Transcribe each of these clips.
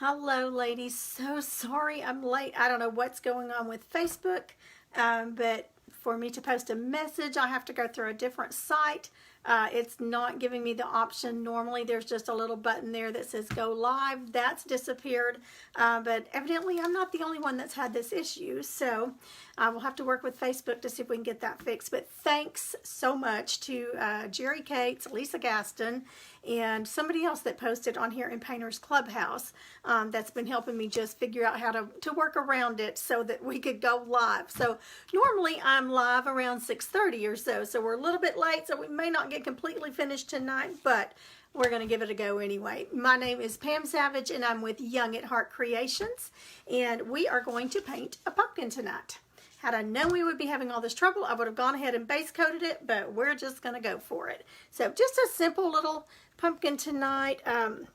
Hello, ladies. So sorry I'm late. I don't know what's going on with Facebook, but for me to post a message, I have to go through a different site. It's not giving me the option. Normally, there's just a little button there that says go live. That's disappeared, but evidently I'm not the only one that's had this issue, so I will have to work with Facebook to see if we can get that fixed. But thanks so much to Jerry Cates, Lisa Gaston, and somebody else that posted on here in Painters Clubhouse that's been helping me just figure out how to work around it so that we could go live. So normally I'm live around 6:30 or so we're a little bit late, so we may not get completely finished tonight, but we're going to give it a go anyway. My name is Pam Savage, and I'm with Young at Heart Creations, and we are going to paint a pumpkin tonight. Had I known we would be having all this trouble, I would have gone ahead and base coated it, but we're just going to go for it. So just a simple little pumpkin tonight. I'm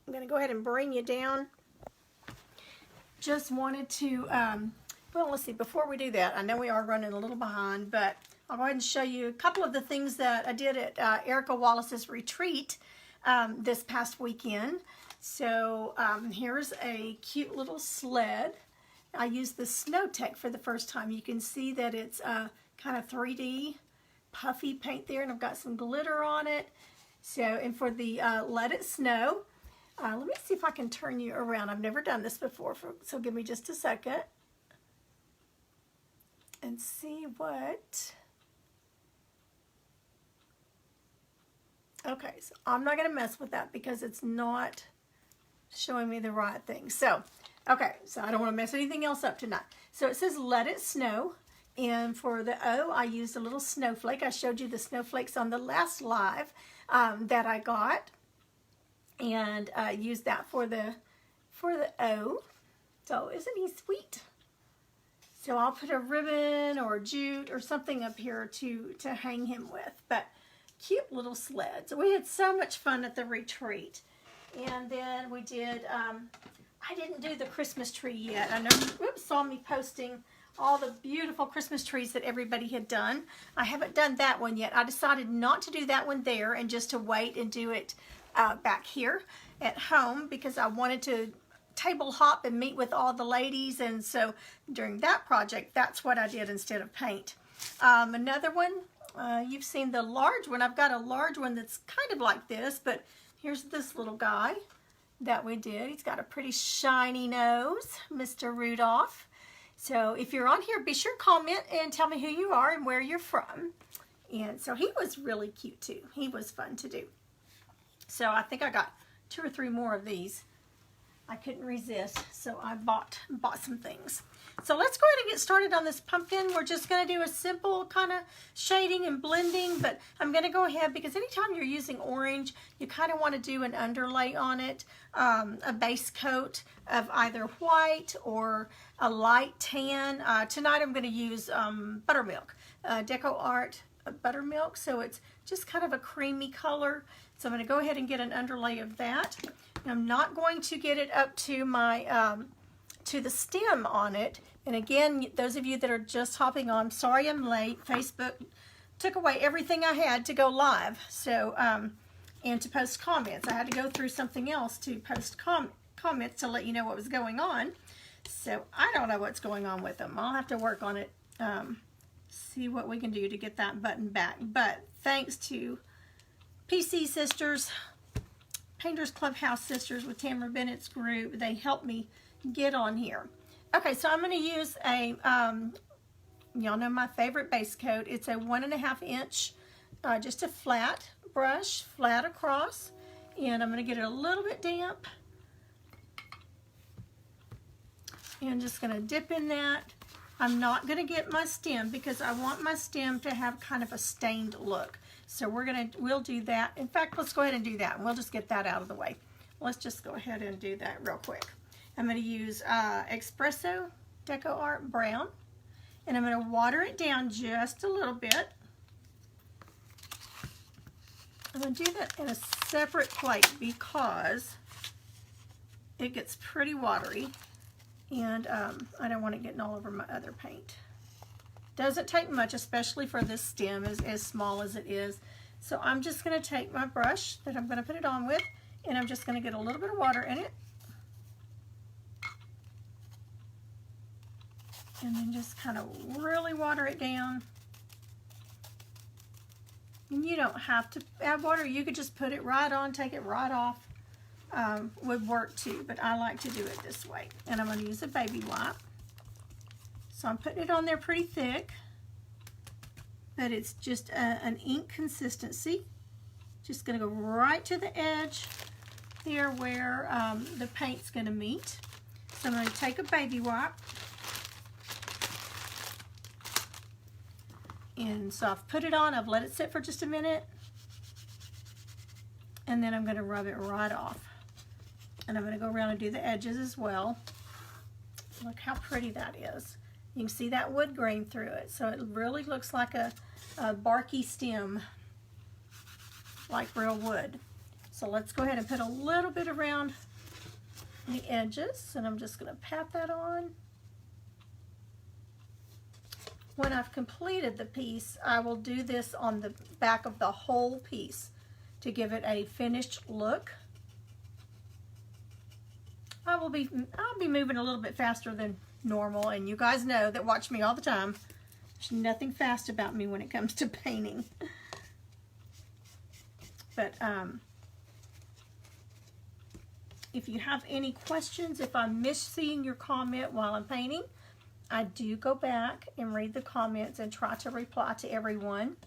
going to go ahead and bring you down. Just wanted to, well, let's see, before we do that, I know we are running a little behind, but I'll go ahead and show you a couple of the things that I did at Erica Wallace's retreat this past weekend. So here's a cute little sled. I used the Snow Tech for the first time. You can see that it's kind of 3D puffy paint there, and I've got some glitter on it. So, and for the Let It Snow, let me see if I can turn you around. I've never done this before, so give me just a second and see what. Okay, so I'm not going to mess with that because it's not showing me the right thing. So, okay, so I don't want to mess anything else up tonight. So it says Let It Snow, and for the O, I used a little snowflake. I showed you the snowflakes on the last live that I got, and used that for the O. So isn't he sweet? So I'll put a ribbon or jute or something up here to hang him with. But cute little sled. So we had so much fun at the retreat. And then we did, I didn't do the Christmas tree yet. I know you saw me posting all the beautiful Christmas trees that everybody had done. I haven't done that one yet. I decided not to do that one there and just to wait and do it back here at home because I wanted to table hop and meet with all the ladies. And so during that project, that's what I did instead of paint. Another one, you've seen the large one. I've got a large one that's kind of like this, but here's this little guy that we did. He's got a pretty shiny nose, Mr. Rudolph. So if you're on here, be sure to comment and tell me who you are and where you're from. And so he was really cute too. He was fun to do. So I think I got 2 or 3 more of these. I couldn't resist, so I bought some things. So let's go ahead and get started on this pumpkin. We're just going to do a simple kind of shading and blending, but I'm going to go ahead because anytime you're using orange, you kind of want to do an underlay on it, a base coat of either white or a light tan. Tonight I'm going to use buttermilk, Deco Art buttermilk, so it's just kind of a creamy color. So I'm going to go ahead and get an underlay of that. I'm not going to get it up to my to the stem on it. And again, those of you that are just hopping on, sorry I'm late. Facebook took away everything I had to go live. So and to post comments, I had to go through something else to post comments to let you know what was going on. So I don't know what's going on with them. I'll have to work on it. See what we can do to get that button back. But thanks to PC Sisters, Painters Clubhouse Sisters with Tamara Bennett's group, they helped me get on here. Okay, so I'm going to use a, y'all know my favorite base coat. It's a 1.5 inch, just a flat brush, flat across, and I'm going to get it a little bit damp. And I'm just going to dip in that. I'm not going to get my stem because I want my stem to have kind of a stained look. So we'll do that. In fact, let's go ahead and do that, and we'll just get that out of the way. Let's just go ahead and do that real quick. I'm going to use Espresso Deco Art Brown, and I'm going to water it down just a little bit. I'm going to do that in a separate plate because it gets pretty watery, and I don't want it getting all over my other paint. Doesn't take much, especially for this stem as small as it is. So I'm just going to take my brush that I'm going to put it on with, and I'm just going to get a little bit of water in it. And then just kind of really water it down. And you don't have to add water. You could just put it right on, take it right off. Would work too, but I like to do it this way. And I'm going to use a baby wipe. So I'm putting it on there pretty thick, but it's just an ink consistency. Just going to go right to the edge here where the paint's going to meet. So I'm going to take a baby wipe. And so I've put it on, I've let it sit for just a minute, and then I'm going to rub it right off. And I'm going to go around and do the edges as well. Look how pretty that is. You can see that wood grain through it, so it really looks like a barky stem, like real wood. So let's go ahead and put a little bit around the edges, and I'm just going to pat that on. When I've completed the piece, I will do this on the back of the whole piece to give it a finished look. I'll be moving a little bit faster than normal, and you guys know that watch me all the time. There's nothing fast about me when it comes to painting. But if you have any questions, if I miss seeing your comment while I'm painting, I do go back and read the comments and try to reply to everyone.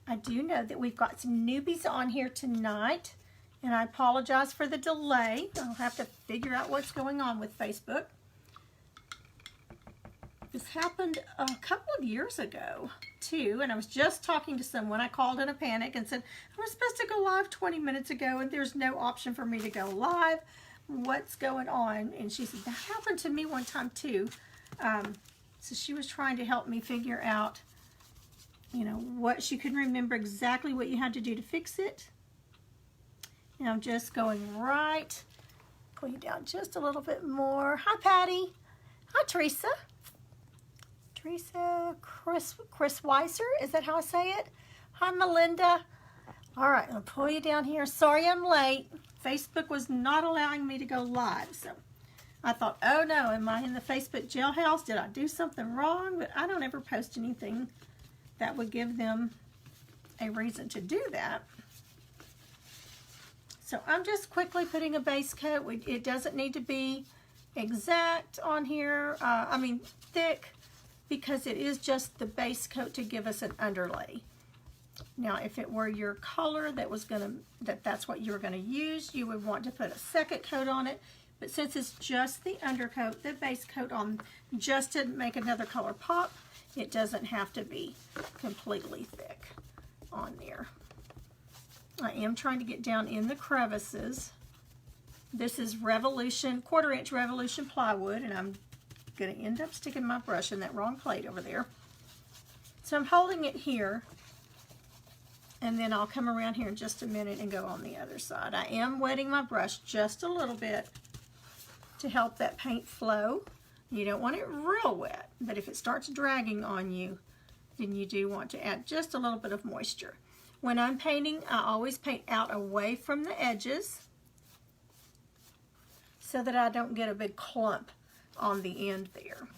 I do know that we've got some newbies on here tonight, and I apologize for the delay. I'll have to figure out what's going on with Facebook. This happened a couple of years ago too, and I was just talking to someone. I called in a panic and said, I was supposed to go live 20 minutes ago and there's no option for me to go live. What's going on? And she said, that happened to me one time too. So she was trying to help me figure out, you know, what she couldn't remember exactly what you had to do to fix it. And I'm just going right, pull you down just a little bit more. Hi, Patty. Hi, Teresa. Chris Weiser, is that how I say it? Hi, Melinda. All right, I'll pull you down here. Sorry I'm late. Facebook was not allowing me to go live, so I thought, oh no, am I in the Facebook jailhouse? Did I do something wrong? But I don't ever post anything that would give them a reason to do that. So I'm just quickly putting a base coat. It doesn't need to be exact on here, thick, because it is just the base coat to give us an underlay. Now, if it were your color that's what you were gonna use, you would want to put a second coat on it. But since it's just the undercoat, the base coat on, just to make another color pop, it doesn't have to be completely thick on there. I am trying to get down in the crevices. This is Revolution, 1/4 inch Revolution plywood, and I'm going to end up sticking my brush in that wrong plate over there. So I'm holding it here, and then I'll come around here in just a minute and go on the other side. I am wetting my brush just a little bit to help that paint flow. You don't want it real wet, but if it starts dragging on you, then you do want to add just a little bit of moisture. When I'm painting, I always paint out away from the edges so that I don't get a big clump on the end there.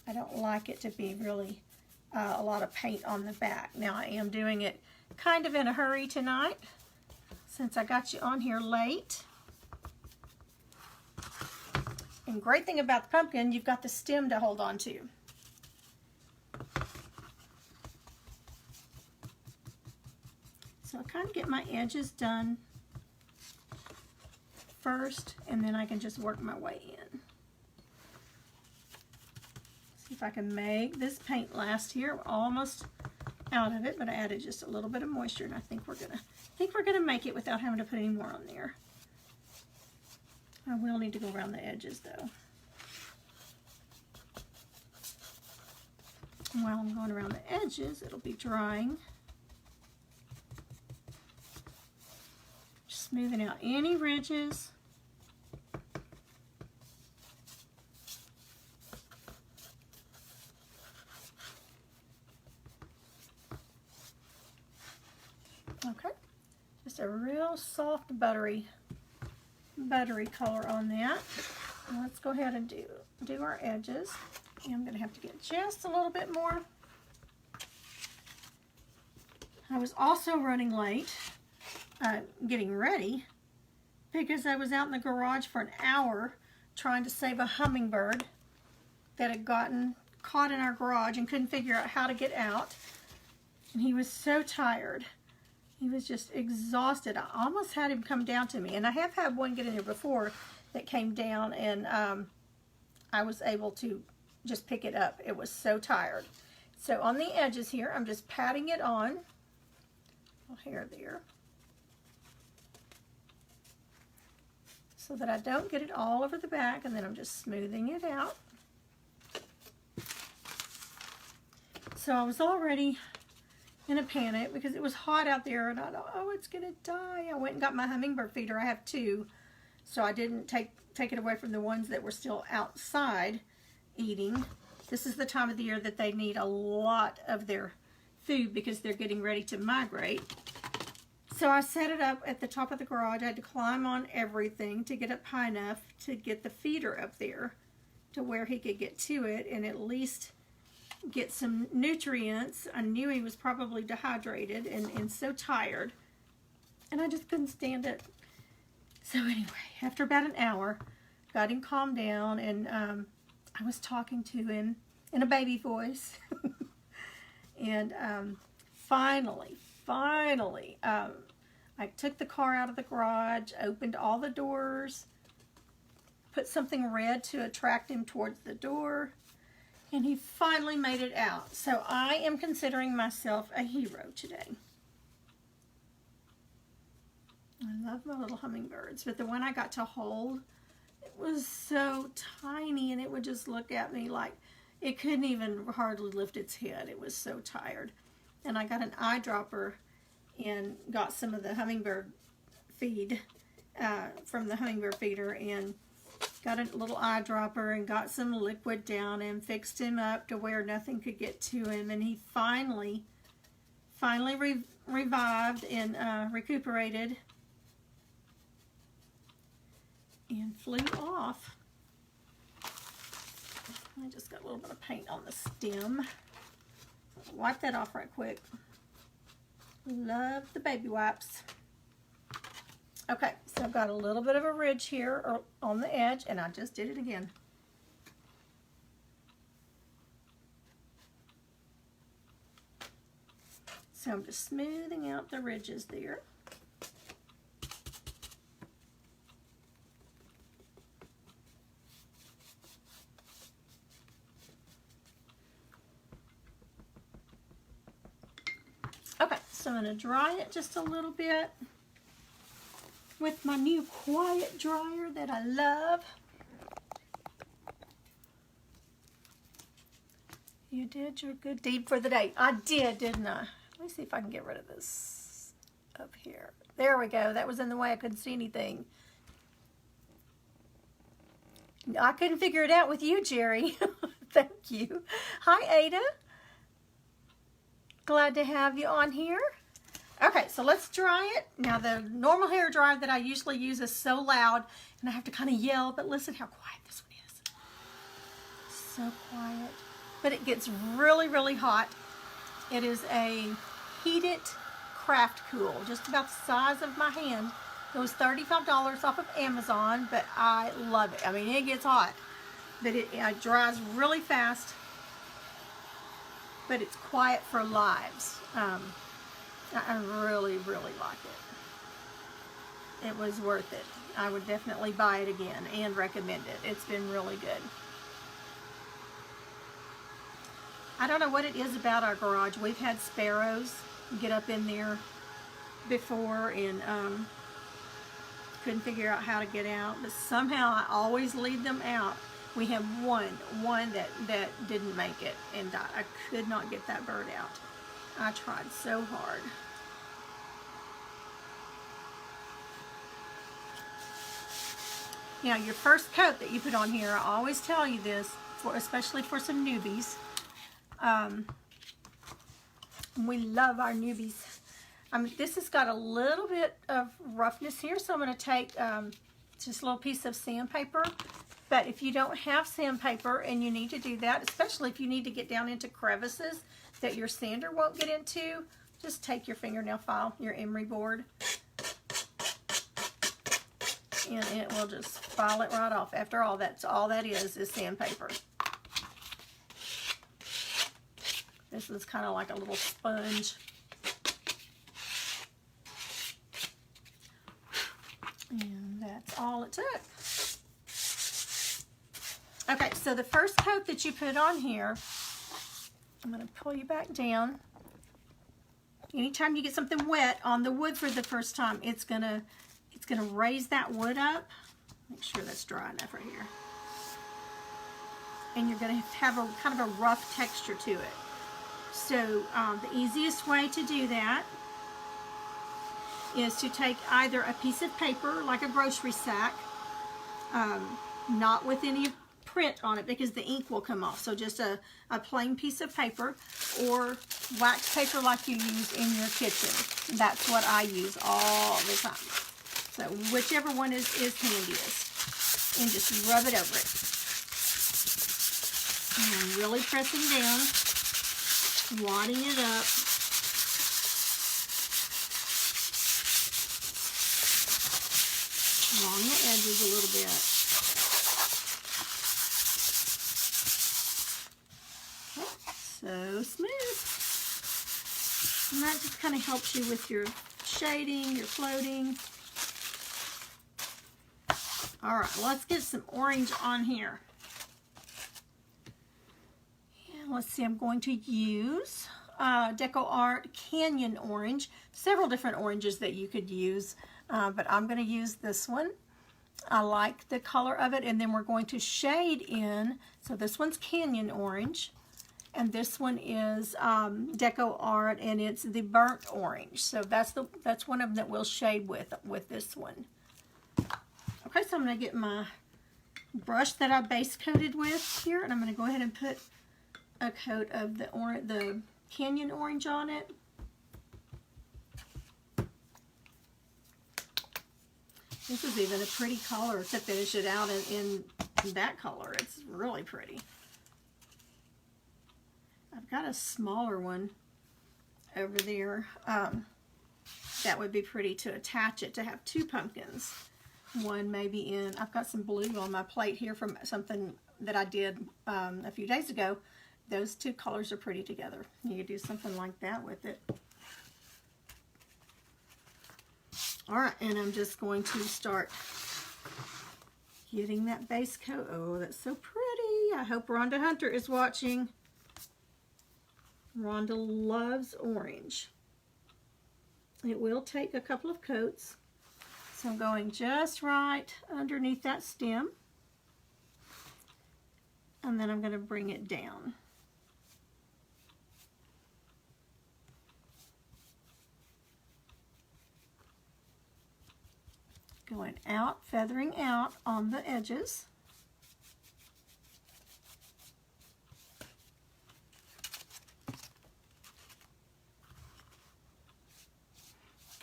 I don't like it to be really a lot of paint on the back. Now I am doing it kind of in a hurry tonight since I got you on here late. And great thing about the pumpkin, you've got the stem to hold on to. So I kind of get my edges done first, and then I can just work my way in. See if I can make this paint last here. We're almost out of it, but I added just a little bit of moisture, and I think we're gonna make it without having to put any more on there. I will need to go around the edges though. While I'm going around the edges, it'll be drying. Just smoothing out any ridges. Okay, just a real soft, buttery buttery color on that. Let's go ahead and do our edges. And I'm going to have to get just a little bit more. I was also running late, getting ready, because I was out in the garage for an hour trying to save a hummingbird that had gotten caught in our garage and couldn't figure out how to get out. And he was so tired. He was just exhausted. I almost had him come down to me. And I have had one get in there before that came down, and I was able to just pick it up. It was so tired. So on the edges here, I'm just patting it on. Hair there, so that I don't get it all over the back, and then I'm just smoothing it out. So I was already in a panic because it was hot out there, and I thought, oh, it's gonna die. I went and got my hummingbird feeder. I have 2, so I didn't take it away from the ones that were still outside eating. This is the time of the year that they need a lot of their food because they're getting ready to migrate. So I set it up at the top of the garage. I had to climb on everything to get up high enough to get the feeder up there to where he could get to it and at least get some nutrients. I knew he was probably dehydrated and so tired, and I just couldn't stand it. So anyway, after about an hour, got him calmed down, and I was talking to him in a baby voice. And finally, I took the car out of the garage, opened all the doors, put something red to attract him towards the door, and he finally made it out. So I am considering myself a hero today. I love my little hummingbirds, but the one I got to hold, it was so tiny, and it would just look at me like it couldn't even hardly lift its head. It was so tired. And I got an eyedropper and got some of the hummingbird feed from the hummingbird feeder, and got a little eyedropper and got some liquid down and fixed him up to where nothing could get to him. And he finally revived and recuperated and flew off. I just got a little bit of paint on the stem. Wipe that off right quick. Love the baby wipes. Okay, so I've got a little bit of a ridge here on the edge, and I just did it again. So I'm just smoothing out the ridges there. Okay, so I'm going to dry it just a little bit with my new quiet dryer that I love. You did your good deed for the day. I did, didn't I? Let me see if I can get rid of this up here. There we go. That was in the way. I couldn't see anything. I couldn't figure it out with you, Jerry. Thank you. Hi, Ada. Glad to have you on here. Okay, so let's dry it. Now, the normal hair dryer that I usually use is so loud, and I have to kind of yell, but listen how quiet this one is. So quiet. But it gets really, really hot. It is a heated craft cool, just about the size of my hand. It was $35 off of Amazon, but I love it. I mean, it gets hot, but it dries really fast, but it's quiet for lives. I really, really like it. It was worth it. I would definitely buy it again and recommend it. It's been really good. I don't know what it is about our garage. We've had sparrows get up in there before and couldn't figure out how to get out, but somehow I always lead them out. We have one that didn't make it, and I could not get that bird out. I tried so hard. Now, your first coat that you put on here, I always tell you this, especially for some newbies. We love our newbies. This has got a little bit of roughness here, so I'm going to take just a little piece of sandpaper. But if you don't have sandpaper and you need to do that, especially if you need to get down into crevices that your sander won't get into, just take your fingernail file, your emery board, and it will just file it right off. After all, that's all that is sandpaper. This is kind of like a little sponge. And that's all it took. Okay, so the first coat that you put on here, I'm going to pull you back down. Anytime you get something wet on the wood for the first time, it's gonna raise that wood up. Make sure that's dry enough right here. And you're gonna have a kind of a rough texture to it. So the easiest way to do that is to take either a piece of paper, like a grocery sack, not with any print on it because the ink will come off. So just a plain piece of paper, or wax paper like you use in your kitchen. That's what I use all the time. So whichever one is handiest. And just rub it over it. And really pressing down, wadding it up. Along the edges a little bit. So smooth. And that just kind of helps you with your shading, your floating. All right, let's get some orange on here. And let's see, I'm going to use Deco Art Canyon Orange. Several different oranges that you could use, but I'm going to use this one. I like the color of it, and then we're going to shade in. So this one's Canyon Orange. And this one is Deco Art, and it's the burnt orange. So that's one of them that we'll shade with this one. Okay, so I'm going to get my brush that I base coated with here, and I'm going to go ahead and put a coat of the Canyon Orange on it. This is even a pretty color to finish it out in that color. It's really pretty. I've got a smaller one over there. That would be pretty to attach it, to have two pumpkins. One maybe in, I've got some blue on my plate here from something that I did a few days ago. Those two colors are pretty together. You could do something like that with it. All right, and I'm just going to start getting that base coat. Oh, that's so pretty. I hope Rhonda Hunter is watching. Rhonda loves orange. It will take a couple of coats. So I'm going just right underneath that stem. And then I'm going to bring it down. Going out, feathering out on the edges.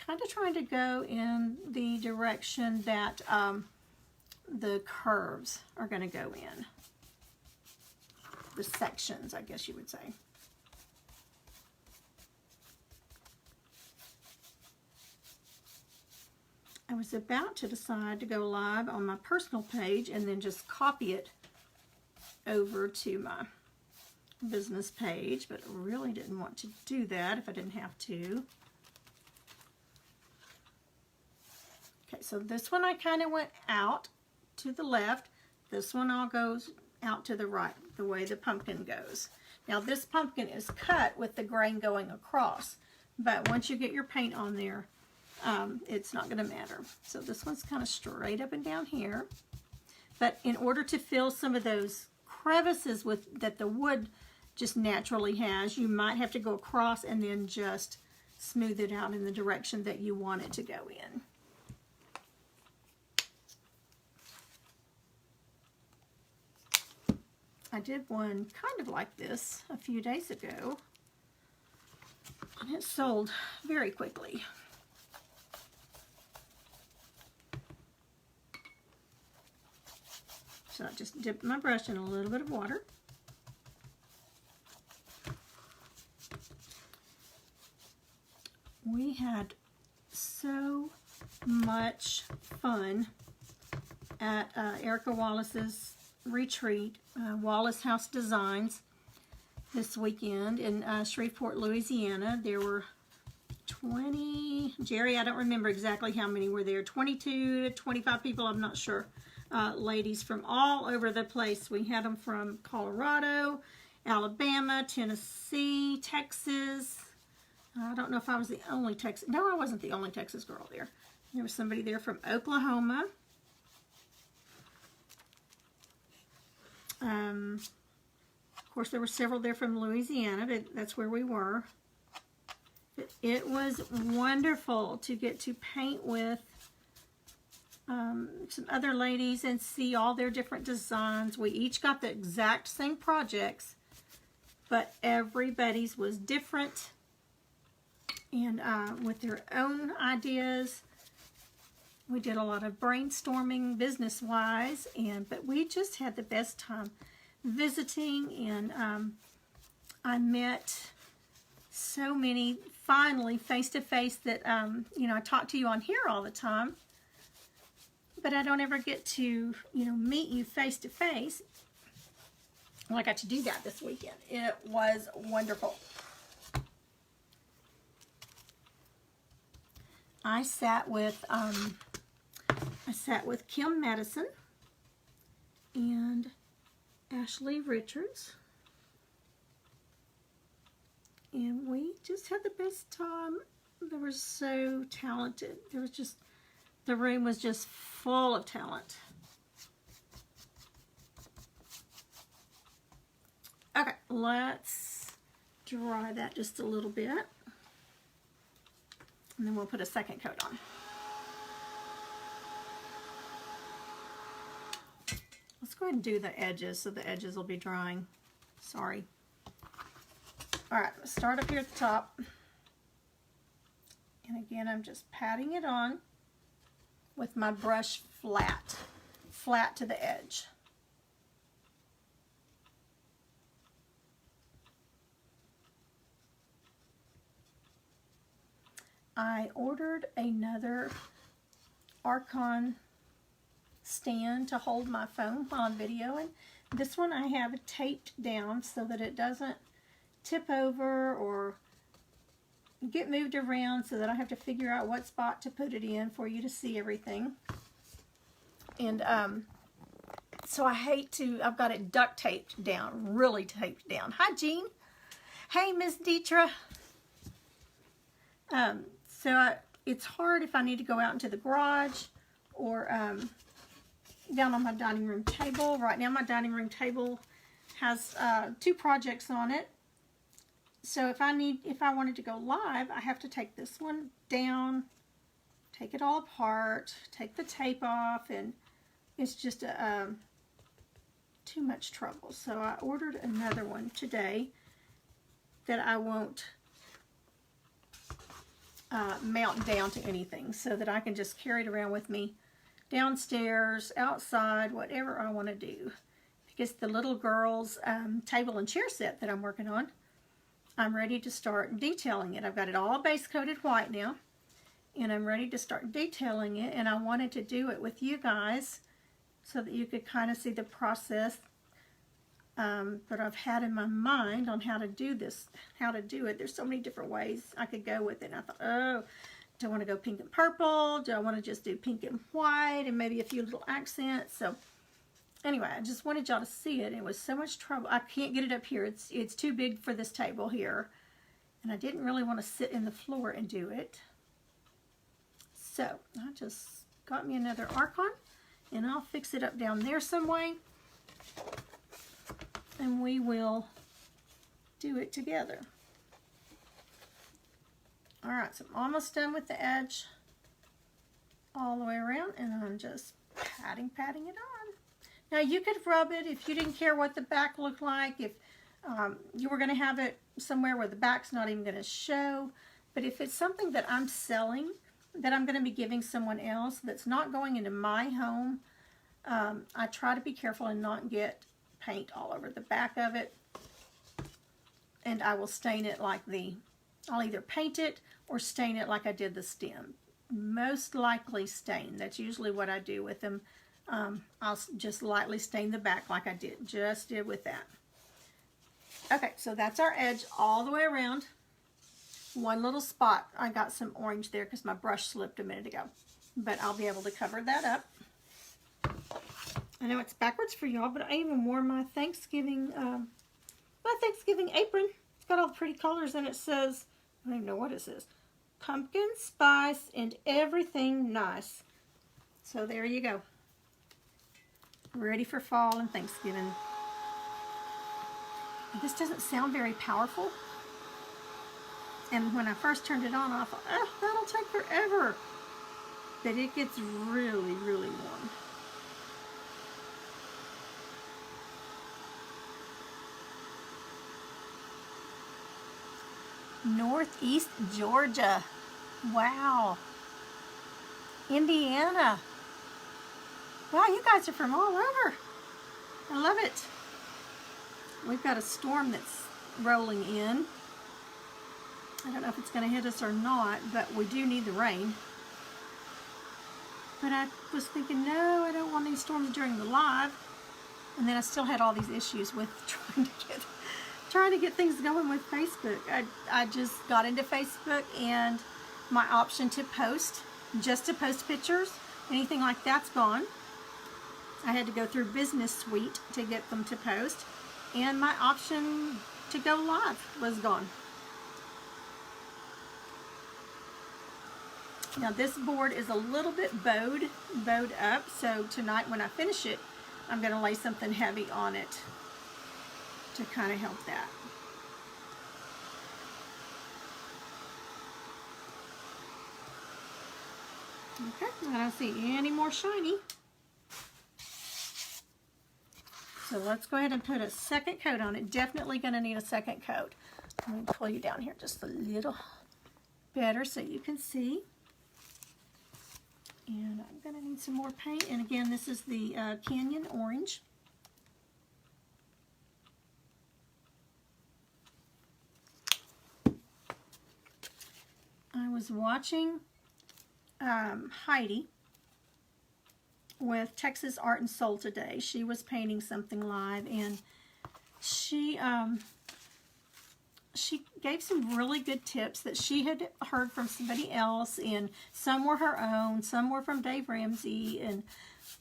Kind of trying to go in the direction that the curves are going to go in. The sections, I guess you would say. I was about to decide to go live on my personal page and then just copy it over to my business page, but I really didn't want to do that if I didn't have to. Okay, so this one I kind of went out to the left. This one all goes out to the right, the way the pumpkin goes. Now this pumpkin is cut with the grain going across, but once you get your paint on there, it's not going to matter. So this one's kind of straight up and down here. But in order to fill some of those crevices that the wood just naturally has, you might have to go across and then just smooth it out in the direction that you want it to go in. I did one kind of like this a few days ago, and it sold very quickly. So I just dipped my brush in a little bit of water. We had so much fun at Erica Wallace's retreat, Wallace House Designs, this weekend in Shreveport, Louisiana. There were 20, Jerry, I don't remember exactly how many were there, 22 to 25 people, I'm not sure, ladies from all over the place. We had them from Colorado, Alabama, Tennessee, Texas. I don't know if I was the only Texas, no, I wasn't the only Texas girl there. There was somebody there from Oklahoma. Of course, there were several there from Louisiana, but that's where we were. But it was wonderful to get to paint with some other ladies and see all their different designs. We each got the exact same projects, but everybody's was different and with their own ideas. We did a lot of brainstorming business-wise, but we just had the best time visiting, and I met so many, finally, face-to-face that, you know, I talk to you on here all the time, but I don't ever get to, you know, meet you face-to-face. Well, I got to do that this weekend. It was wonderful. I sat with Kim Madison and Ashley Richards, and we just had the best time. They were so talented. There was just, the room was just full of talent. Okay, let's dry that just a little bit, and then we'll put a second coat on. Let's go ahead and do the edges, so the edges will be drying. Sorry. All right, let's start up here at the top. And again, I'm just patting it on with my brush flat to the edge. I ordered another Archon stand to hold my phone while I'm videoing. This one I have taped down so that it doesn't tip over or get moved around, so that I have to figure out what spot to put it in for you to see everything. And so I hate to, I've got it duct taped down, really taped down. Hi, Jean. Hey, Miss Deetra. It's hard if I need to go out into the garage or down on my dining room table. Right now my dining room table has 2 projects on it. So if I wanted to go live, I have to take this one down, take it all apart, take the tape off, and it's just too much trouble. So I ordered another one today that I won't mount down to anything, so that I can just carry it around with me downstairs, outside, whatever I want to do. Because the little girl's table and chair set that I'm working on, I'm ready to start detailing it. I've got it all base coated white now, and I'm ready to start detailing it, and I wanted to do it with you guys so that you could kind of see the process that I've had in my mind on how to do this, how to do it. There's so many different ways I could go with it, and I thought, oh, do I want to go pink and purple? Do I want to just do pink and white and maybe a few little accents? So anyway, I just wanted y'all to see it. It was so much trouble. I can't get it up here. It's too big for this table here. And I didn't really want to sit in the floor and do it. So I just got me another Archon, and I'll fix it up down there some way. And we will do it together. Alright, so I'm almost done with the edge all the way around, and I'm just patting it on. Now you could rub it if you didn't care what the back looked like, if you were going to have it somewhere where the back's not even going to show. But if it's something that I'm selling, that I'm going to be giving someone else, that's not going into my home, I try to be careful and not get paint all over the back of it. And I will stain it like I'll either paint it or stain it like I did the stem. Most likely stain. That's usually what I do with them. I'll just lightly stain the back like I just did with that. Okay, so that's our edge all the way around. One little spot, I got some orange there because my brush slipped a minute ago. But I'll be able to cover that up. I know it's backwards for y'all, but I even wore my Thanksgiving apron. It's got all the pretty colors and it says, I don't even know what it says. Pumpkin, spice, and everything nice. So there you go. Ready for fall and Thanksgiving. This doesn't sound very powerful. And when I first turned it on, I thought, oh, that'll take forever. But it gets really, really warm. Northeast Georgia. Wow. Indiana. Wow, you guys are from all over. I love it. We've got a storm that's rolling in. I don't know if it's going to hit us or not, but we do need the rain. But I was thinking, no, I don't want any storms during the live. And then I still had all these issues with trying to get things going with Facebook. I just got into Facebook, and my option to post, just to post pictures, anything like that's gone. I had to go through Business Suite to get them to post, and my option to go live was gone. Now this board is a little bit bowed up, so tonight when I finish it, I'm going to lay something heavy on it to kind of help that. Okay, I don't see any more shiny. So let's go ahead and put a second coat on it. Definitely going to need a second coat. Let me pull you down here just a little better so you can see. And I'm going to need some more paint. And again, this is the Canyon Orange. I was watching Heidi with Texas Art and Soul today. She was painting something live, and she gave some really good tips that she had heard from somebody else, and some were her own, some were from Dave Ramsey,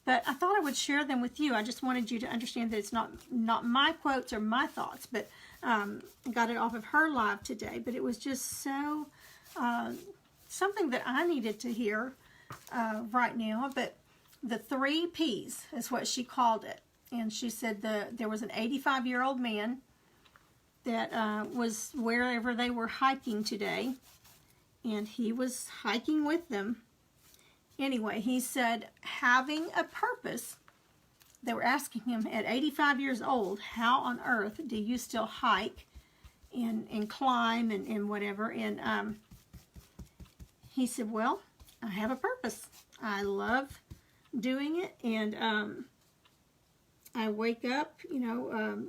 but I thought I would share them with you. I just wanted you to understand that it's not my quotes or my thoughts, but I got it off of her live today. But it was just so something that I needed to hear right now. But the 3 P's is what she called it. And she said there was an 85-year-old man that was wherever they were hiking today, and he was hiking with them. Anyway, he said having a purpose. They were asking him at 85 years old, how on earth do you still hike and climb and whatever? And he said, well, I have a purpose. I love doing it, and I wake up,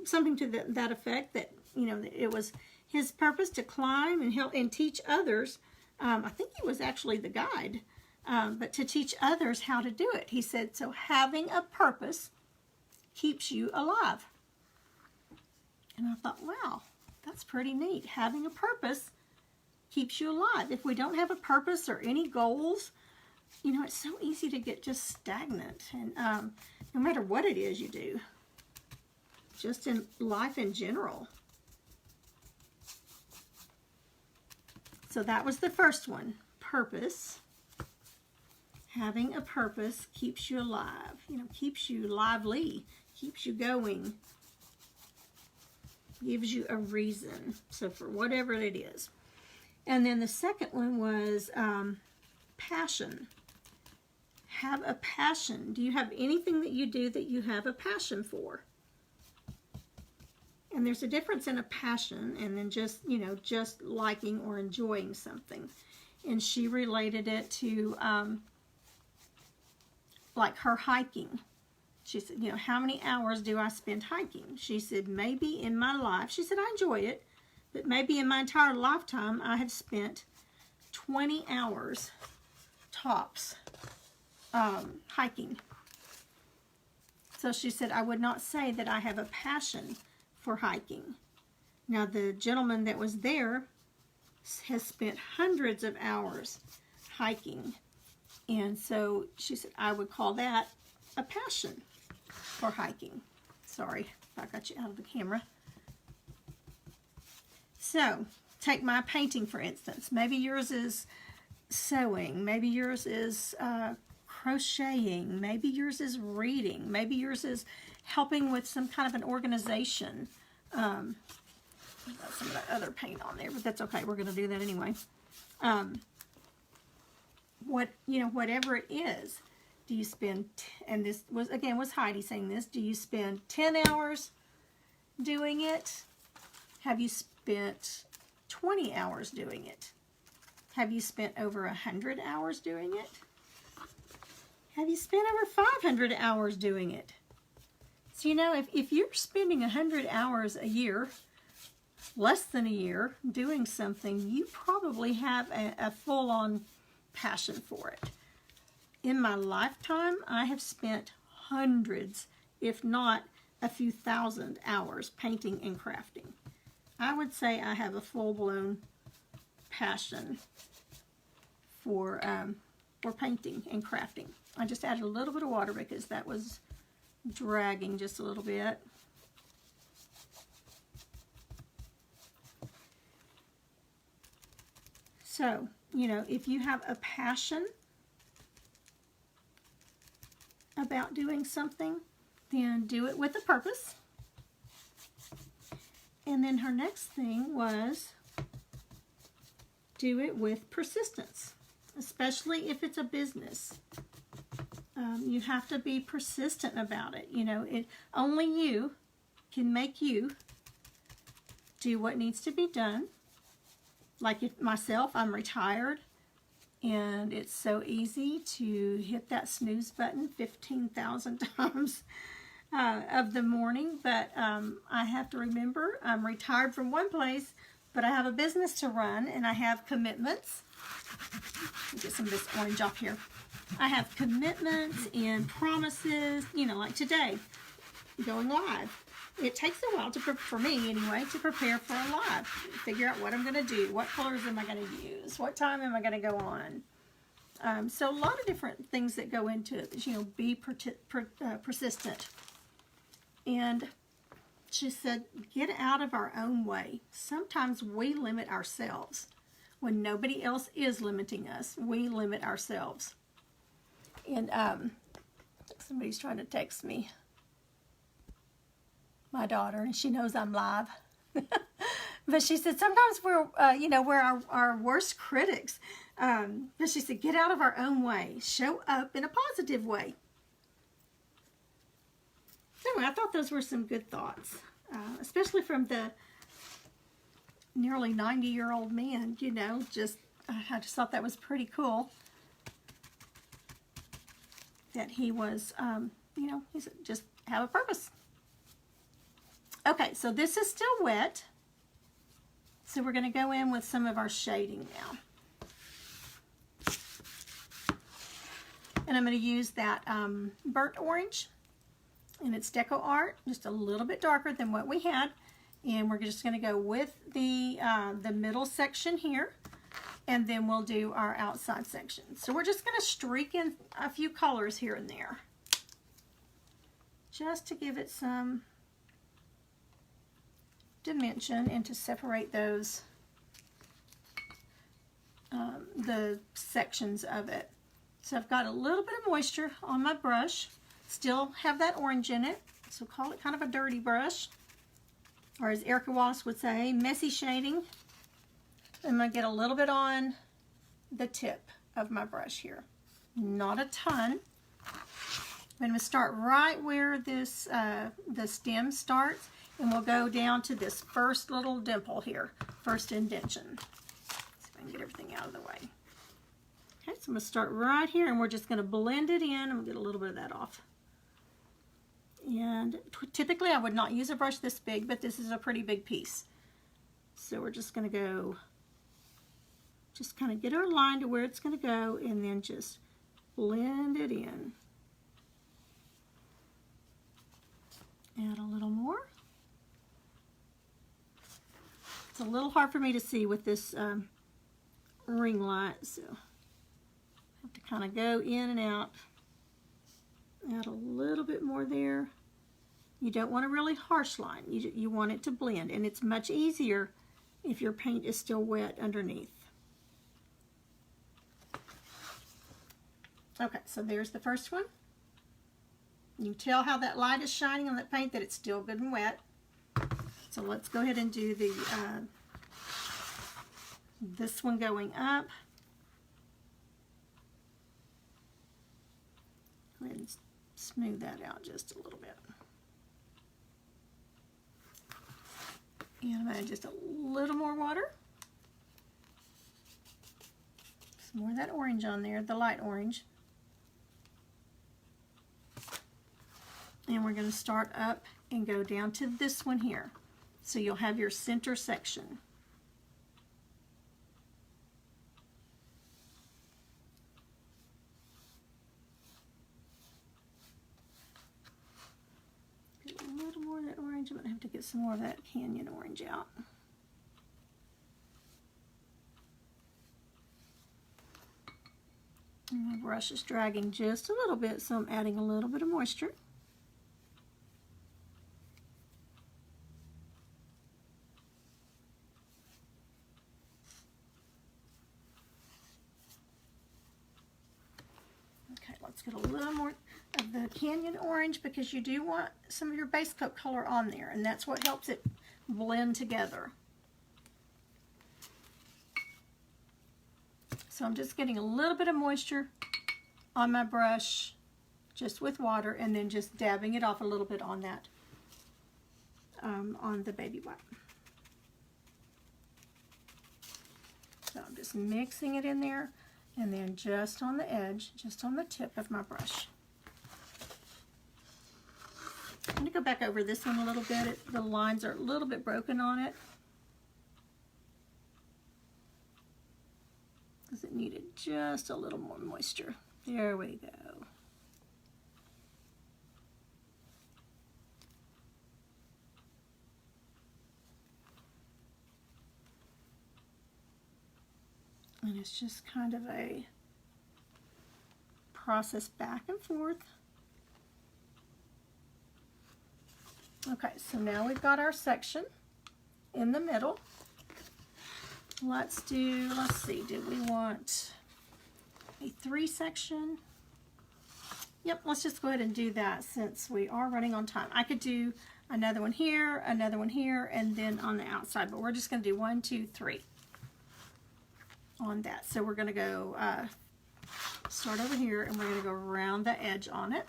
something to that effect, that it was his purpose to climb and help and teach others. I think he was actually the guide, but to teach others how to do it. He said, so having a purpose keeps you alive. And I thought, wow, that's pretty neat. Having a purpose keeps you alive. If we don't have a purpose or any goals, it's so easy to get just stagnant. And no matter what it is you do, just in life in general. So that was the first one, purpose. Having a purpose keeps you alive, keeps you lively, keeps you going, gives you a reason. So for whatever it is. And then the second one was passion. Have a passion. Do you have anything that you do that you have a passion for? And there's a difference in a passion and then just, just liking or enjoying something. And she related it to like her hiking. She said, you know, how many hours do I spend hiking? She said, maybe in my life, she said, I enjoy it, but maybe in my entire lifetime, I have spent 20 hours tops hiking. So she said, I would not say that I have a passion for hiking. Now, the gentleman that was there has spent hundreds of hours hiking. And so she said, I would call that a passion for hiking. Sorry if I got you out of the camera. So, take my painting, for instance. Maybe yours is sewing. Maybe yours is crocheting. Maybe yours is reading. Maybe yours is helping with some kind of an organization. Got some of that other paint on there, but that's okay. We're going to do that anyway. Whatever it is, do you spend, and this was Heidi saying this, do you spend 10 hours doing it? Have you spent 20 hours doing it? Have you spent over 100 hours doing it? Have you spent over 500 hours doing it? So, you know, if you're spending 100 hours a year, less than a year, doing something, you probably have a full-on passion for it. In my lifetime, I have spent hundreds, if not a few thousand hours painting and crafting. I would say I have a full-blown passion for painting and crafting. I just added a little bit of water because that was dragging just a little bit. So, you know, if you have a passion about doing something, then do it with a purpose. And then her next thing was do it with persistence, especially if it's a business. You have to be persistent about it. You know, only you can make you do what needs to be done. Like myself, I'm retired, and it's so easy to hit that snooze button 15,000 times of the morning. But I have to remember I'm retired from one place, but I have a business to run, and I have commitments. Let me get some of this orange off here. I have commitments and promises, you know, like today, going live. It takes a while, for me anyway, to prepare for a live. Figure out what I'm going to do. What colors am I going to use? What time am I going to go on? So a lot of different things that go into it. You know, be persistent. And she said, get out of our own way. Sometimes we limit ourselves. When nobody else is limiting us, we limit ourselves. And somebody's trying to text me. My daughter, and she knows I'm live. But she said, sometimes we're our worst critics. But she said, get out of our own way. Show up in a positive way. Anyway, I thought those were some good thoughts, especially from the nearly 90-year-old man, you know. I just thought that was pretty cool. That he was, he said, just have a purpose. Okay, so this is still wet. So we're going to go in with some of our shading now. And I'm going to use that burnt orange. And it's Deco Art, just a little bit darker than what we had. And we're just going to go with the middle section here. And then we'll do our outside section. So we're just going to streak in a few colors here and there. Just to give it some dimension and to separate those, the sections of it. So I've got a little bit of moisture on my brush. Still have that orange in it. So call it kind of a dirty brush. Or as Erica Wallace would say, messy shading. I'm going to get a little bit on the tip of my brush here. Not a ton. I'm going to start right where this the stem starts, and we'll go down to this first little dimple here, first indentation. So I can get everything out of the way. Okay, so I'm going to start right here, and we're just going to blend it in. I'm going to get a little bit of that off. And typically I would not use a brush this big, but this is a pretty big piece. So we're just going to go, just kind of get our line to where it's going to go, and then just blend it in. Add a little more. It's a little hard for me to see with this ring light, so I have to kind of go in and out. Add a little bit more there. You don't want a really harsh line. You want it to blend, and it's much easier if your paint is still wet underneath. Okay, so there's the first one. You can tell how that light is shining on that paint, that it's still good and wet. So let's go ahead and do the this one going up. Go ahead and smooth that out just a little bit. And I'm going to add just a little more water. Some more of that orange on there, the light orange. And we're going to start up and go down to this one here. So you'll have your center section. Get a little more of that orange. I'm going to have to get some more of that canyon orange out. And my brush is dragging just a little bit, so I'm adding a little bit of moisture. Let's get a little more of the canyon orange, because you do want some of your base coat color on there, and that's what helps it blend together. So I'm just getting a little bit of moisture on my brush, just with water, and then just dabbing it off a little bit on that, on the baby wipe. So I'm just mixing it in there. And then just on the edge, just on the tip of my brush. I'm going to go back over this one a little bit. The lines are a little bit broken on it, because it needed just a little more moisture. There we go. And it's just kind of a process back and forth. Okay, so now we've got our section in the middle. Let's see, do we want a 3 section? Yep, let's just go ahead and do that since we are running on time. I could do another one here, and then on the outside, but we're just going to do 1, 2, 3. On that. So we're going to go start over here, and we're going to go around the edge on it.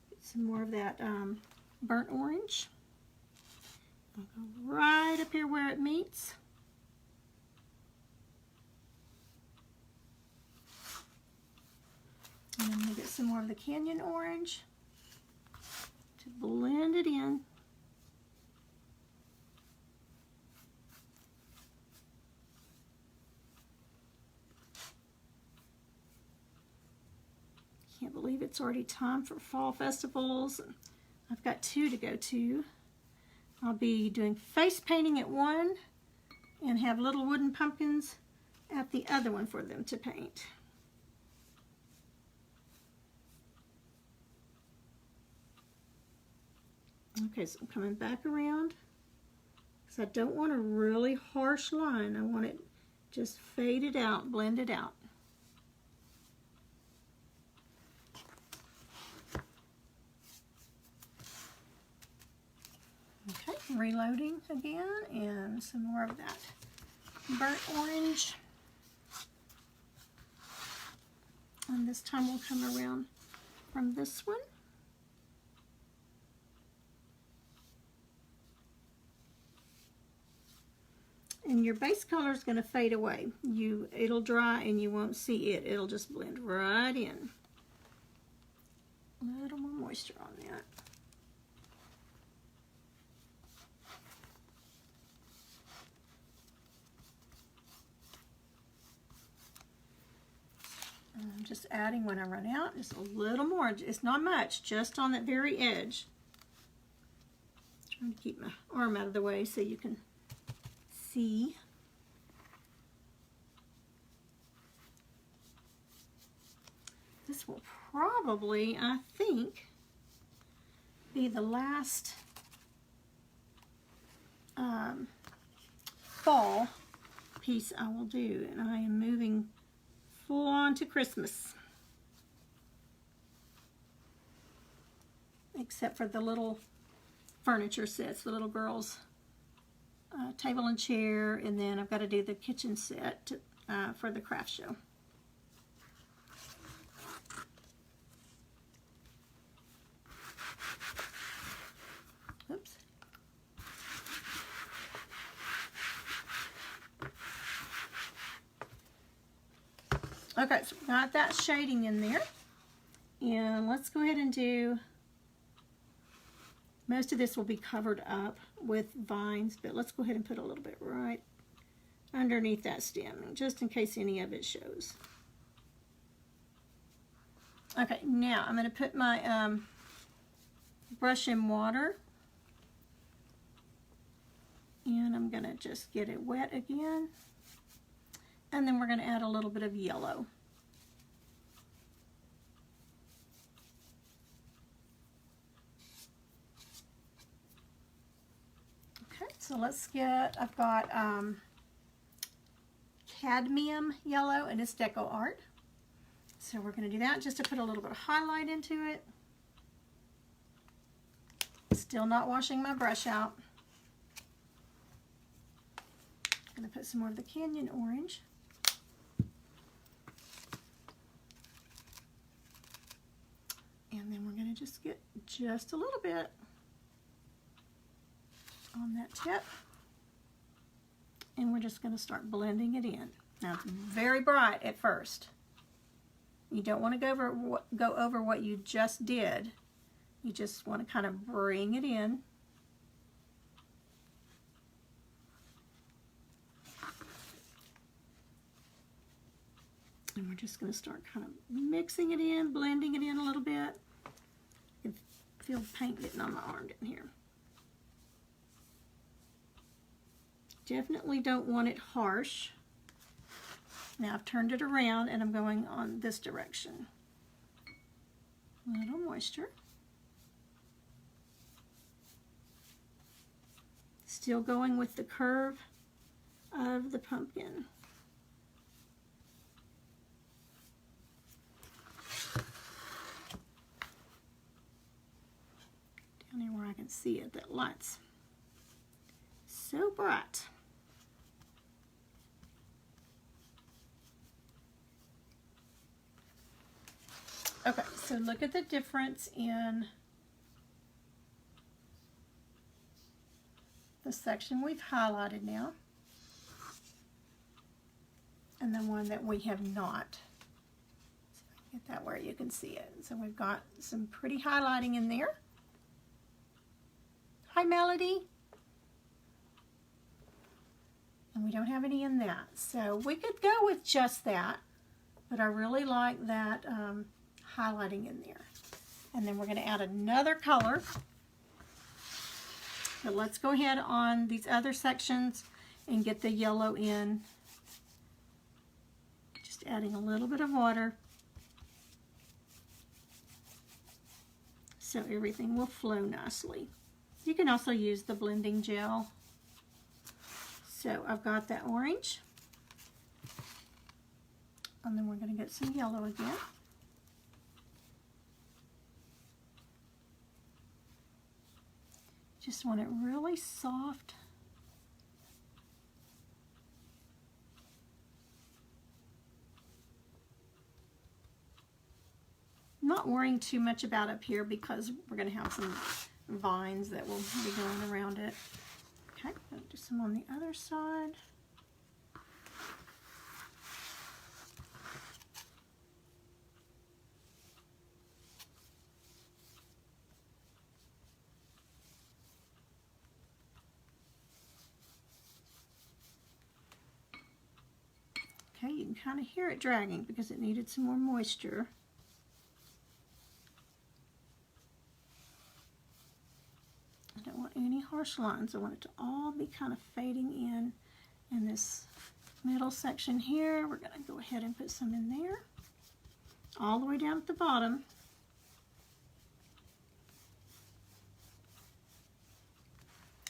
Get some more of that burnt orange. I'll go right up here where it meets. And then we'll get some more of the canyon orange to blend it in. Can't believe it's already time for fall festivals. I've got 2 to go to. I'll be doing face painting at one and have little wooden pumpkins at the other one for them to paint. Okay, so I'm coming back around because I don't want a really harsh line. I want it just faded out, blended out. Okay, reloading again, and some more of that burnt orange. And this time we'll come around from this one. And your base color is going to fade away. It'll dry and you won't see it. It'll just blend right in. A little more moisture on that. I'm just adding when I run out, just a little more. It's not much, just on that very edge. Trying to keep my arm out of the way so you can see. This will probably, I think, be the last fall piece I will do, and I am moving full on to Christmas, except for the little furniture sets, the little girls' table and chair, and then I've got to do the kitchen set for the craft show. Oops. Okay, so we've got that shading in there. And let's go ahead and do, most of this will be covered up with vines, but let's go ahead and put a little bit right underneath that stem, just in case any of it shows. Okay, now I'm going to put my brush in water. And I'm going to just get it wet again. And then we're going to add a little bit of yellow. Okay, so let's get, I've got cadmium yellow, and it's Deco Art. So we're going to do that just to put a little bit of highlight into it. Still not washing my brush out. I'm going to put some more of the Canyon Orange. And then we're going to just get just a little bit on that tip. And we're just going to start blending it in. Now it's very bright at first. You don't want to go over what you just did. You just want to kind of bring it in. And we're just going to start kind of mixing it in, blending it in a little bit. You can feel paint getting on my arm down here. Definitely don't want it harsh. Now I've turned it around and I'm going on this direction. A little moisture. Still going with the curve of the pumpkin. Down here where I can see it, that light's so bright. Okay, so look at the difference in the section we've highlighted now and the one that we have not. So get that where you can see it. So we've got some pretty highlighting in there. Hi, Melody. And we don't have any in that. So we could go with just that, but I really like that highlighting in there. And then we're going to add another color. So let's go ahead on these other sections and get the yellow in. Just adding a little bit of water so everything will flow nicely. You can also use the blending gel. So I've got that orange. And then we're going to get some yellow again. Just want it really soft. I'm not worrying too much about up here because we're going to have some vines that will be going around it. Okay, I'll do some on the other side. Okay, you can kind of hear it dragging because it needed some more moisture. I don't want any harsh lines. I want it to all be kind of fading in this middle section here. We're going to go ahead and put some in there, all the way down at the bottom.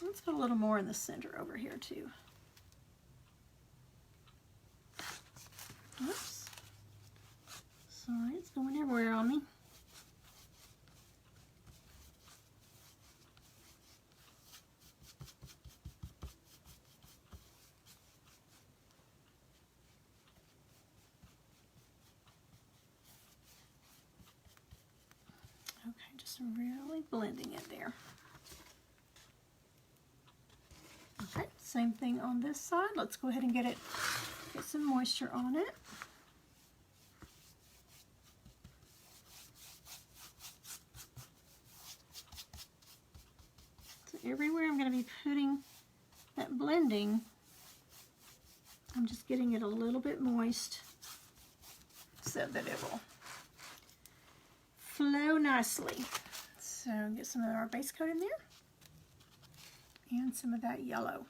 Let's put a little more in the center over here too. Oops. Sorry, it's going everywhere on me. Okay, just really blending it there. Okay, same thing on this side. Let's go ahead and get some moisture on it. So everywhere I'm going to be putting that blending, I'm just getting it a little bit moist so that it will flow nicely. So get some of our base coat in there and some of that yellow.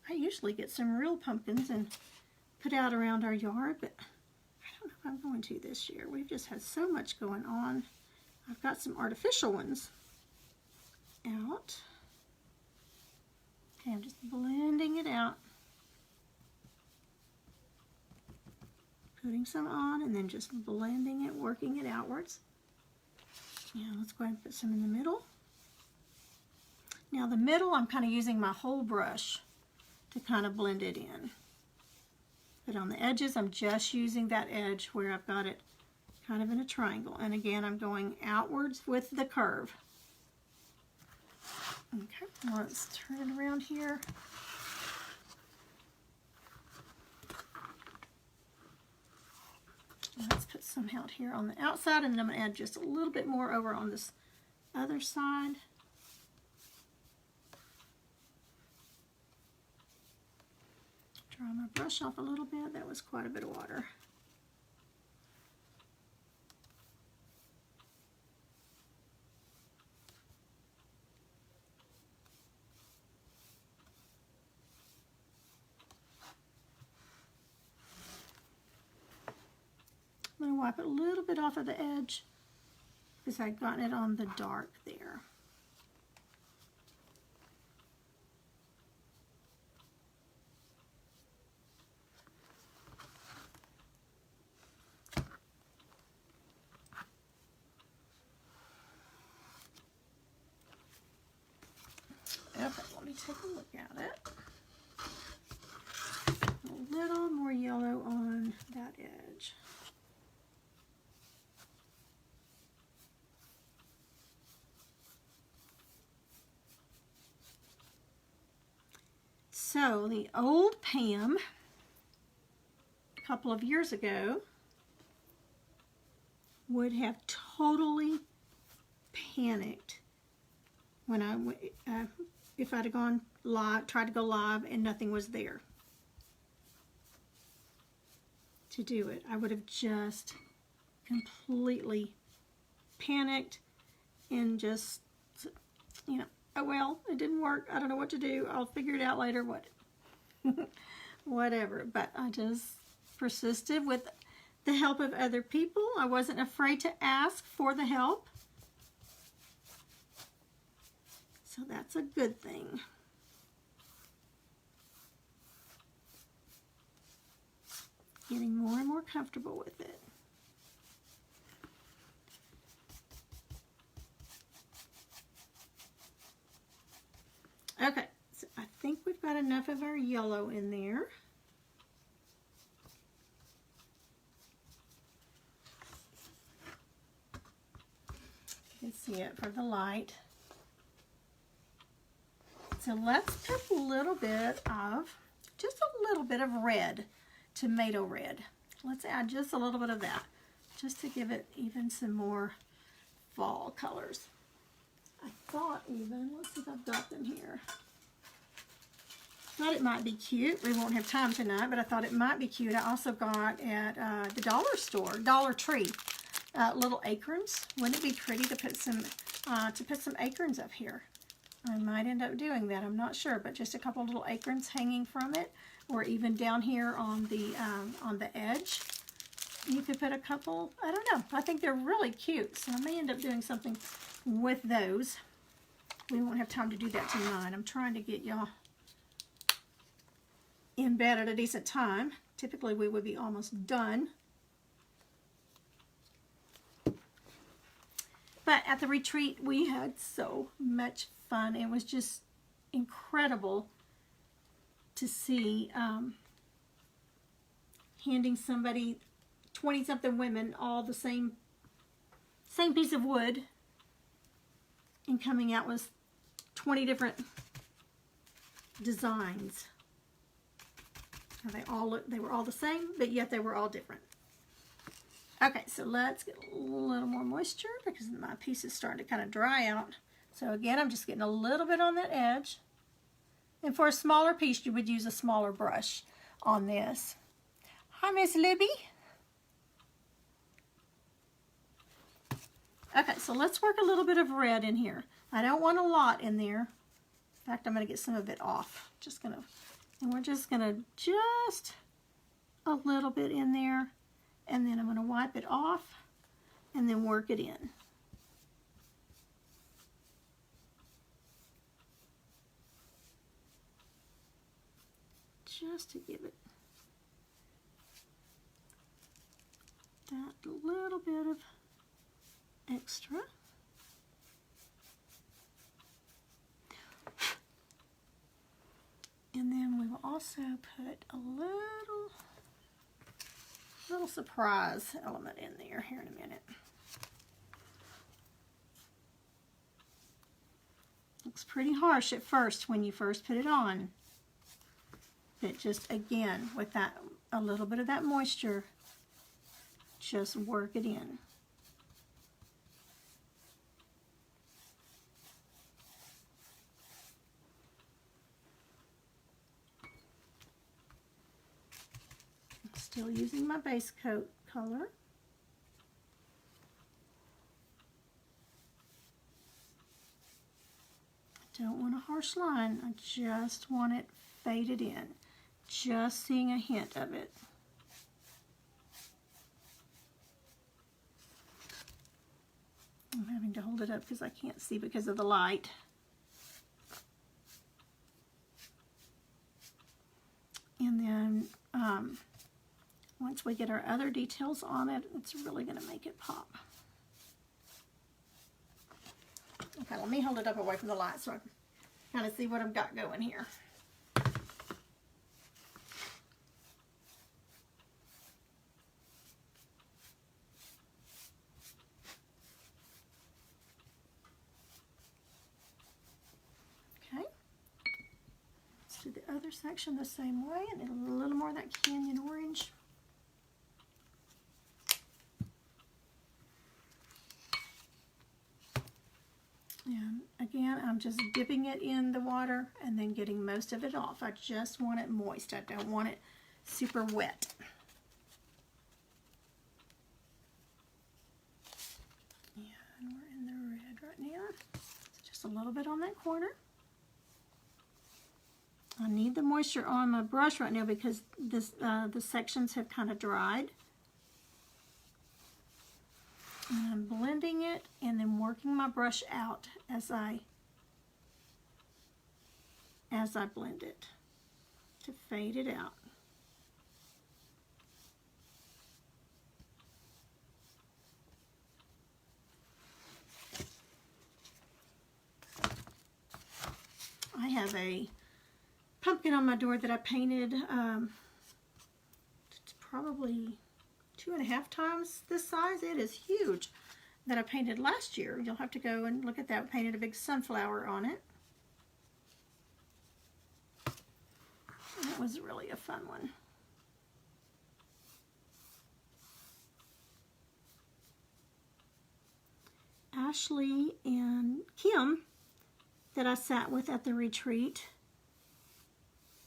I usually get some real pumpkins and put out around our yard, but I don't know if I'm going to this year. We've just had so much going on. I've got some artificial ones out. Okay, I'm just blending it out. Putting some on and then just blending it, working it outwards. Now let's go ahead and put some in the middle. Now the middle, I'm kind of using my whole brush to kind of blend it in. But on the edges, I'm just using that edge where I've got it kind of in a triangle. And again, I'm going outwards with the curve. Okay, let's turn it around here. Let's put some out here on the outside, and then I'm going to add just a little bit more over on this other side. Dry my brush off a little bit. That was quite a bit of water. I'm going to wipe it a little bit off of the edge because I've gotten it on the dark there. Okay, let me take a look at it. A little more yellow on that edge. So the old Pam, a couple of years ago, would have totally panicked when if I'd have gone live, tried to go live and nothing was there to do it. I would have just completely panicked and just, you know, oh well, it didn't work. I don't know what to do. I'll figure it out later. Whatever. But I just persisted with the help of other people. I wasn't afraid to ask for the help. So that's a good thing. Getting more and more comfortable with it. Okay, so I think we've got enough of our yellow in there. You can see it for the light. So let's put a little bit of, just a little bit of red, tomato red. Let's add just a little bit of that, just to give it even some more fall colors. I thought even, let's see if I've got them here. Thought it might be cute. We won't have time tonight, but I thought it might be cute. I also got at the dollar store, Dollar Tree, little acorns. Wouldn't it be pretty to put some acorns up here? I might end up doing that. I'm not sure, but just a couple little acorns hanging from it, or even down here on the edge. You could put a couple. I don't know. I think they're really cute, so I may end up doing something with those. We won't have time to do that tonight. I'm trying to get y'all in bed at a decent time. Typically, we would be almost done. But at the retreat, we had so much fun. It was just incredible to see handing somebody 20-something women all the same piece of wood and coming out with 20 different designs. They were all the same, but yet they were all different. Okay, so let's get a little more moisture because my piece is starting to kind of dry out. So again, I'm just getting a little bit on that edge. And for a smaller piece, you would use a smaller brush on this. Hi, Miss Libby. Okay, so let's work a little bit of red in here. I don't want a lot in there. In fact, I'm going to get some of it off. And we're just going to just a little bit in there. And then I'm going to wipe it off and then work it in. Just to give it that little bit of extra. And then we will also put a little surprise element in there here in a minute. Looks pretty harsh at first when you first put it on. But just again, with that, a little bit of that moisture, just work it in. Still using my base coat color. I don't want a harsh line. I just want it faded in. Just seeing a hint of it. I'm having to hold it up because I can't see because of the light. And then once we get our other details on it, it's really going to make it pop. Okay, let me hold it up away from the light so I can kind of see what I've got going here. Okay. Let's do the other section the same way and a little more of that canyon orange. And again, I'm just dipping it in the water and then getting most of it off. I just want it moist. I don't want it super wet. And we're in the red right now. Just a little bit on that corner. I need the moisture on my brush right now because the sections have kind of dried. And I'm blending it and then working my brush out as I blend it to fade it out. I have a pumpkin on my door that I painted probably 2.5 times this size. It is huge, that I painted last year. You'll have to go and look at that. I painted a big sunflower on it. was really a fun one. Ashley and Kim that I sat with at the retreat,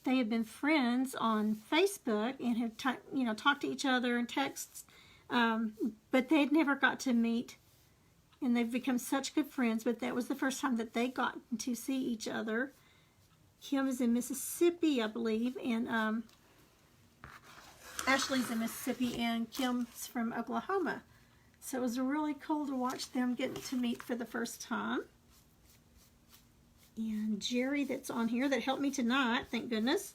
they had been friends on Facebook and had talked to each other and texts, but they'd never got to meet, and they've become such good friends. But that was the first time that they got to see each other. Kim is in Mississippi, I believe, and Ashley's in Mississippi, and Kim's from Oklahoma. So it was really cool to watch them get to meet for the first time. And Jerry, that's on here, that helped me tonight, thank goodness.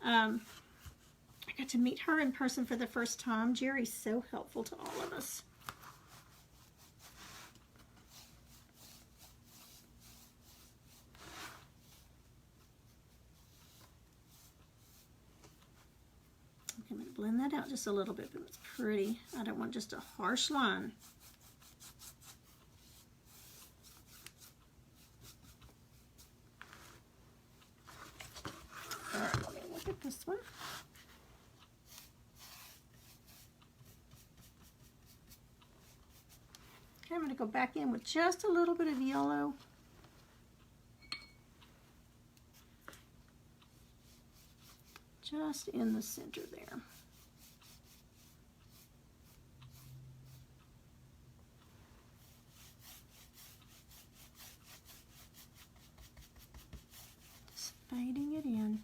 I got to meet her in person for the first time. Jerry's so helpful to all of us. Okay, I'm going to blend that out just a little bit, but it's pretty. I don't want just a harsh line. All right, let me look at this one. Okay, I'm going to go back in with just a little bit of yellow. Just in the center there. Just fading it in.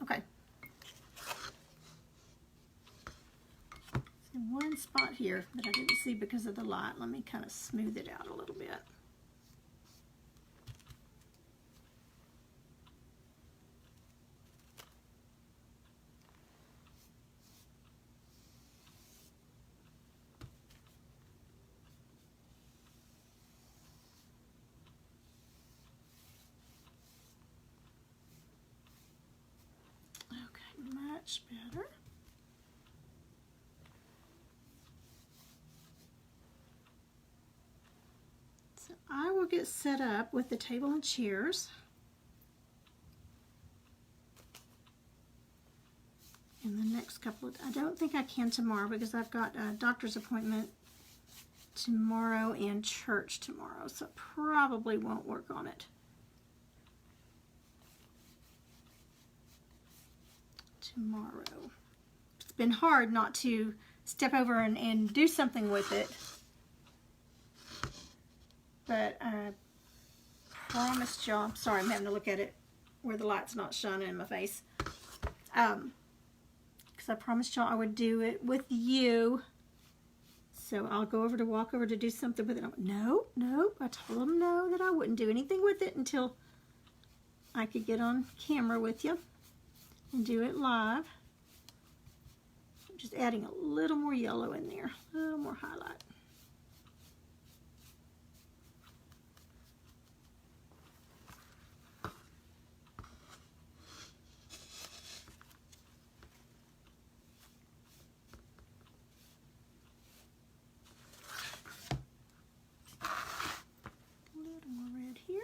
Okay. So one spot here that I didn't see because of the light. Let me kind of smooth it out a little bit. Much better. So I will get set up with the table and chairs. In the next couple of, I don't think I can tomorrow because I've got a doctor's appointment tomorrow and church tomorrow, so I probably won't work on it. Tomorrow. It's been hard not to step over and do something with it, but I promised y'all, sorry, I'm having to look at it where the light's not shining in my face, because I promised y'all I would do it with you. So I'll go over to walk over to do something with it. No, I told them no, that I wouldn't do anything with it until I could get on camera with you and do it live. Just adding a little more yellow in there, a little more highlight. A little more red here.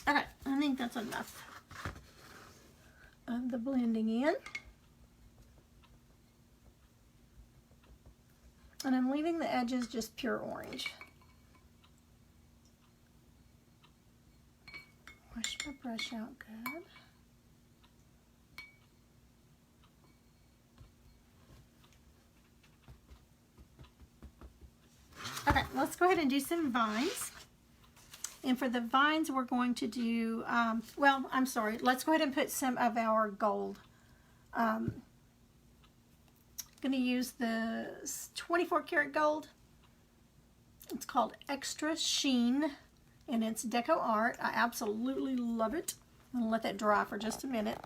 Okay, I think that's enough of the blending in. And I'm leaving the edges just pure orange. Wash my brush out good. Okay, let's go ahead and do some vines. And for the vines, we're going to do, well, I'm sorry. Let's go ahead and put some of our gold. I'm going to use the 24 karat gold. It's called Extra Sheen, and it's Deco Art. I absolutely love it. I'm going to let that dry for just a minute.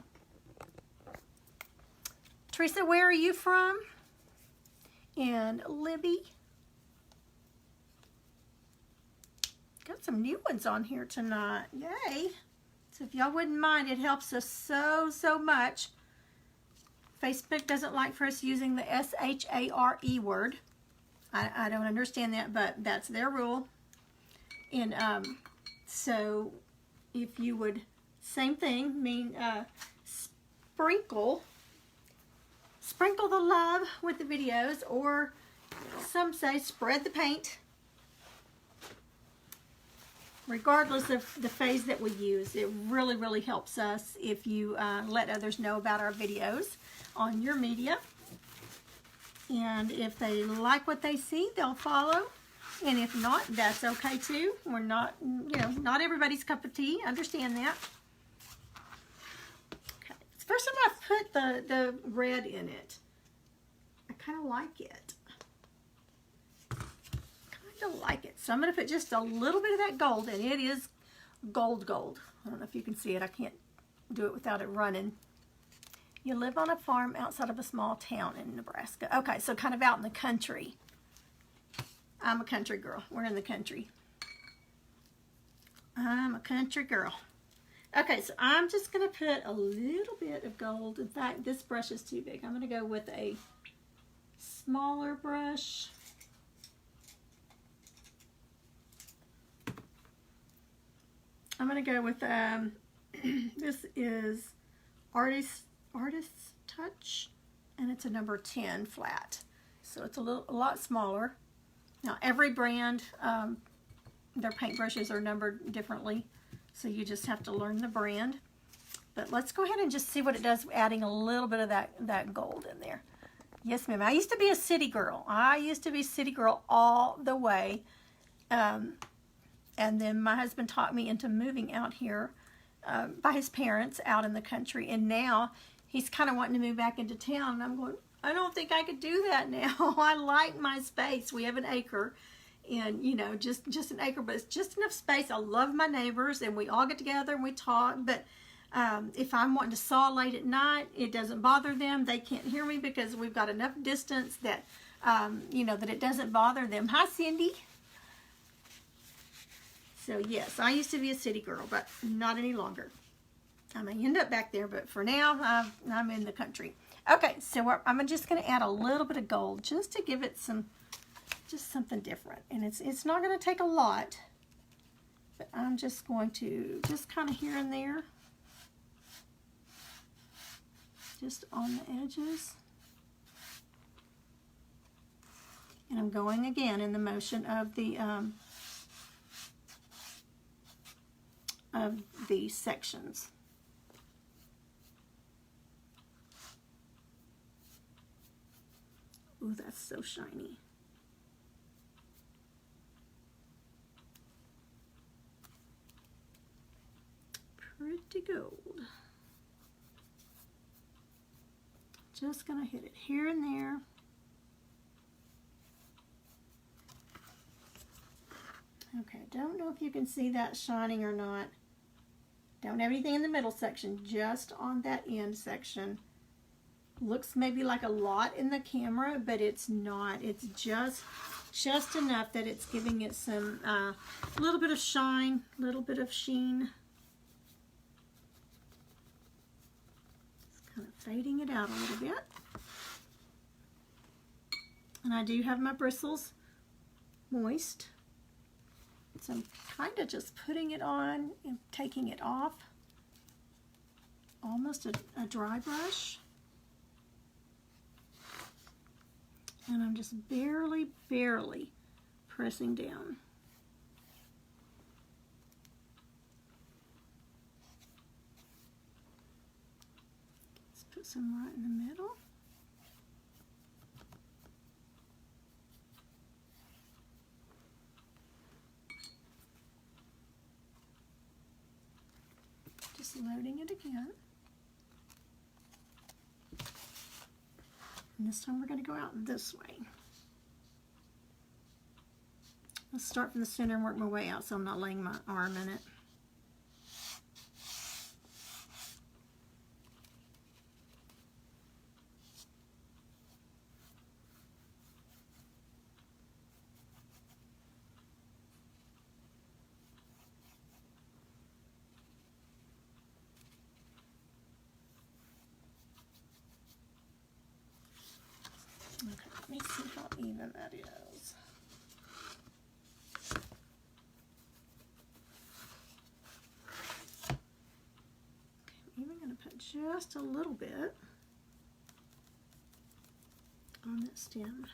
Teresa, where are you from? and Libby. Got some new ones on here tonight. Yay. So if y'all wouldn't mind, it helps us so much. Facebook doesn't like for us using the S-H-A-R-E word. I don't understand that, but that's their rule. And so if you would, same thing, sprinkle the love with the videos, or some say spread the paint. Regardless of the phase that we use, it really helps us if you let others know about our videos on your media. And if they like what they see, they'll follow. And if not, that's okay too. We're not, not everybody's cup of tea. Understand that. Okay. It's the first time I've put the red in it. I kind of like it. Like it. So I'm going to put just a little bit of that gold, and it is gold. I don't know if you can see it. I can't do it without it running. You live on a farm outside of a small town in Nebraska. Okay, so kind of out in the country. I'm a country girl. We're in the country. I'm a country girl. Okay, so I'm just going to put a little bit of gold. In fact, this brush is too big. I'm going to go with a smaller brush. I'm going to go with, this is Artist's Touch, and it's a number 10 flat. So it's a lot smaller. Now every brand, their paintbrushes are numbered differently, so you just have to learn the brand. But let's go ahead and just see what it does, adding a little bit of that gold in there. Yes, ma'am. I used to be a city girl. I used to be city girl all the way. And then my husband talked me into moving out here by his parents out in the country. And now he's kind of wanting to move back into town. And I'm going, I don't think I could do that now. I like my space. We have an acre. And, just an acre. But it's just enough space. I love my neighbors. And we all get together and we talk. But if I'm wanting to saw late at night, it doesn't bother them. They can't hear me because we've got enough distance that, that it doesn't bother them. Hi, Cindy. So yes, I used to be a city girl, but not any longer. I may end up back there, but for now, I'm in the country. Okay, so I'm just going to add a little bit of gold just to give it just something different. And it's not going to take a lot, but I'm just going to, just kind of here and there, just on the edges. And I'm going again in the motion of the sections. Ooh, that's so shiny. Pretty gold. Just gonna hit it here and there. Okay, don't know if you can see that shining or not. Don't have anything in the middle section, just on that end section. Looks maybe like a lot in the camera, but it's not. It's just enough that it's giving it some little bit of shine, little bit of sheen. Just kind of fading it out a little bit. And I do have my bristles moist. So I'm kind of just putting it on and taking it off. Almost a dry brush. And I'm just barely pressing down. Let's put some right in the middle. Just loading it again. And this time we're going to go out this way. Let's start from the center and work my way out so I'm not laying my arm in it. see how even that is. Okay, I'm even going to put just a little bit on that stem.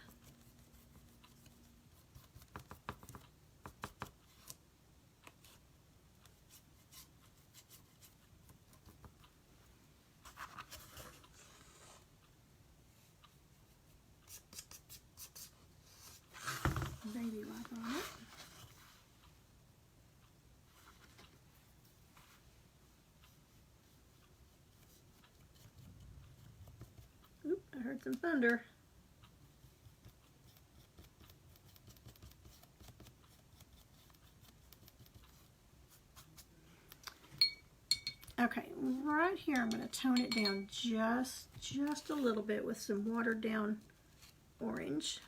Baby wipe on it. Oop, I heard some thunder. Okay, right here I'm going to tone it down just a little bit with some watered down orange.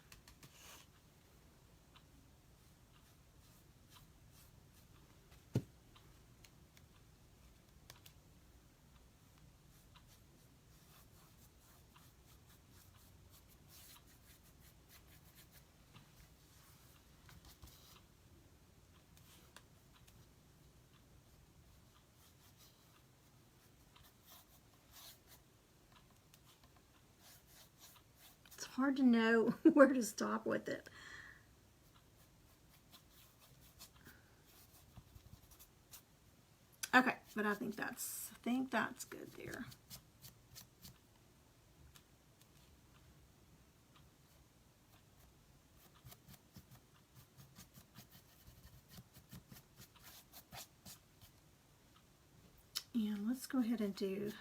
Hard to know where to stop with it. Okay, but I think that's good there. And let's go ahead and do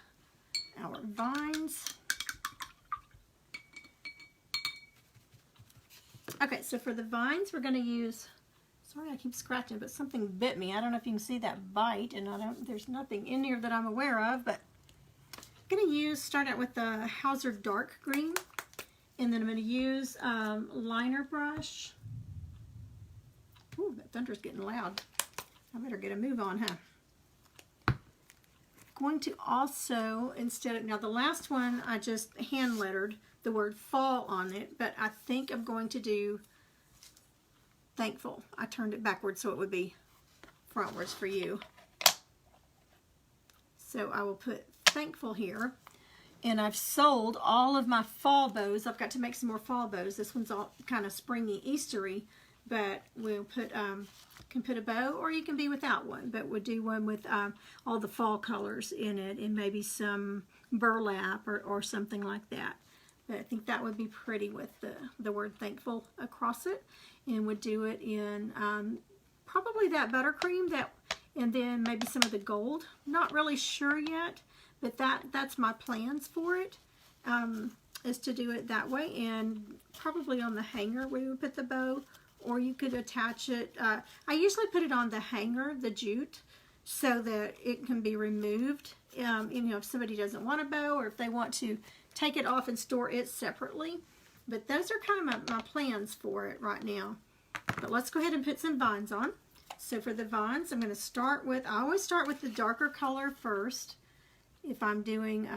our vines. Okay, so for the vines, we're going to use, sorry I keep scratching, but something bit me. I don't know if you can see that bite, and there's nothing in here that I'm aware of, but I'm going to start out with the Hauser Dark Green, and then I'm going to use liner brush. Ooh, that thunder's getting loud. I better get a move on, huh? Going to also, now the last one I just hand lettered the word fall on it, but I think I'm going to do thankful. I turned it backwards so it would be frontwards for you. So I will put thankful here, and I've sold all of my fall bows. I've got to make some more fall bows. This one's all kind of springy, Eastery, but we'll put can put a bow, or you can be without one, but we'll do one with all the fall colors in it, and maybe some burlap or something like that. But I think that would be pretty with the word thankful across it, and would do it in probably that buttercream, and then maybe some of the gold. Not really sure yet, but that's my plans for it, is to do it that way, and probably on the hanger we would put the bow, or you could attach it. I usually put it on the hanger, the jute, so that it can be removed. If somebody doesn't want a bow, or if they want to take it off and store it separately. But those are kind of my plans for it right now. But let's go ahead and put some vines on. So for the vines, I'm going to start with, I always start with the darker color first. If I'm doing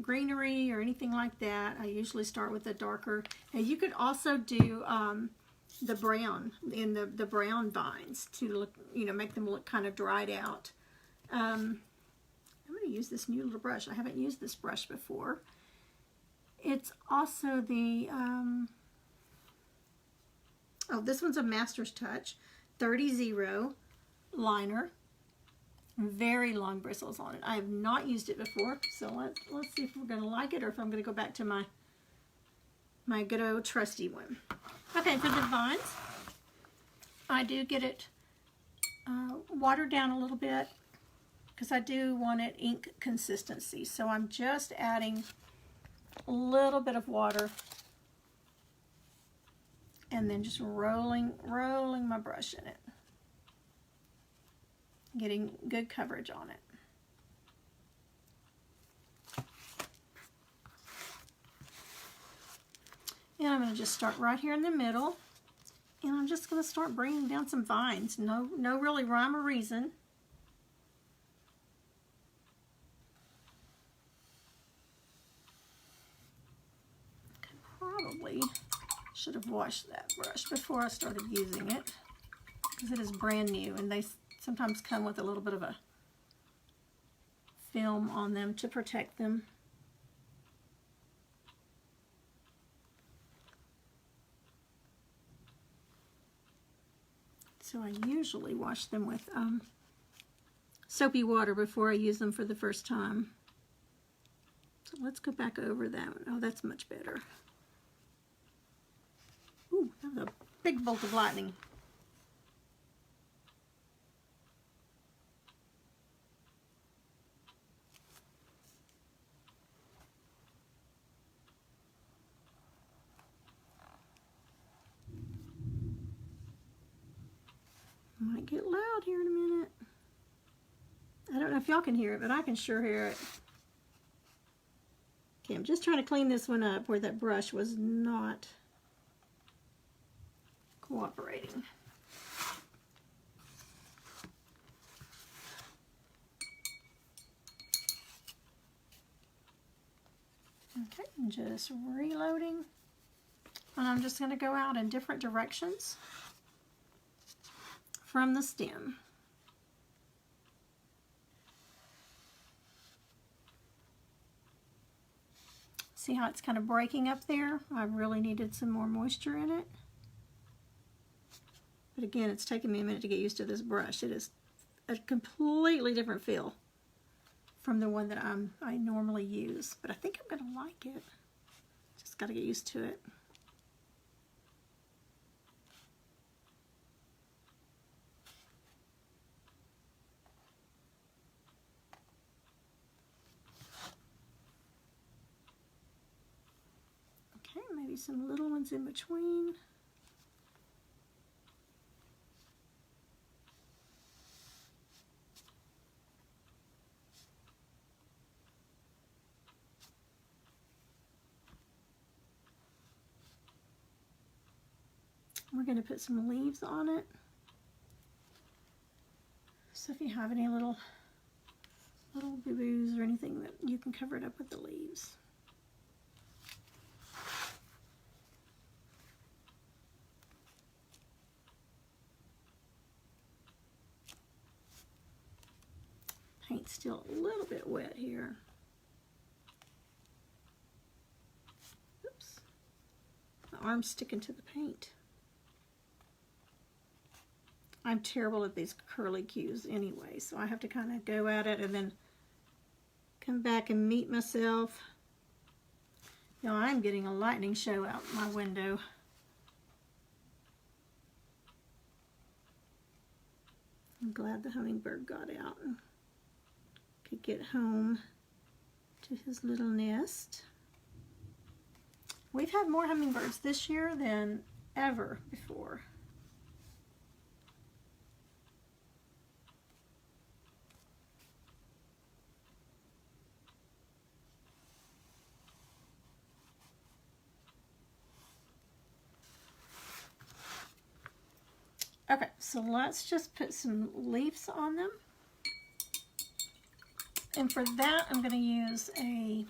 greenery or anything like that, I usually start with the darker. Now you could also do the brown, in the brown vines to look, make them look kind of dried out. I'm going to use this new little brush. I haven't used this brush before. It's also the, this one's a Master's Touch 30-0 liner. Very long bristles on it. I have not used it before, so let's see if we're going to like it, or if I'm going to go back to my good old trusty one. Okay, for the vines, I do get it watered down a little bit, because I do want it ink consistency. So I'm just adding a little bit of water, and then just rolling my brush in it, getting good coverage on it. And I'm going to just start right here in the middle, and I'm just going to start bringing down some vines. No really rhyme or reason. Probably Should have washed that brush before I started using it because it is brand new and they sometimes come with a little bit of a film on them to protect them. So I usually wash them with soapy water before I use them for the first time. So let's go back over that one. Oh, that's much better. Ooh, that was a big bolt of lightning. Might get loud here in a minute. I don't know if y'all can hear it, but I can sure hear it. Okay, I'm just trying to clean this one up where that brush was not cooperating. Okay, I'm just reloading. And I'm just going to go out in different directions from the stem. See how it's kind of breaking up there? I really needed some more moisture in it. But again, it's taken me a minute to get used to this brush. It is a completely different feel from the one that I normally use. But I think I'm going to like it. Just got to get used to it. Okay, maybe some little ones in between. We're going to put some leaves on it. So if you have any little boo-boos or anything, that you can cover it up with the leaves. Paint's still a little bit wet here. Oops. My arm's sticking to the paint. I'm terrible at these curly cues anyway, so I have to kind of go at it and then come back and meet myself. You know, I'm getting a lightning show out my window. I'm glad the hummingbird got out and could get home to his little nest. We've had more hummingbirds this year than ever before. Okay, so let's just put some leaves on them. And for that, I'm going to use a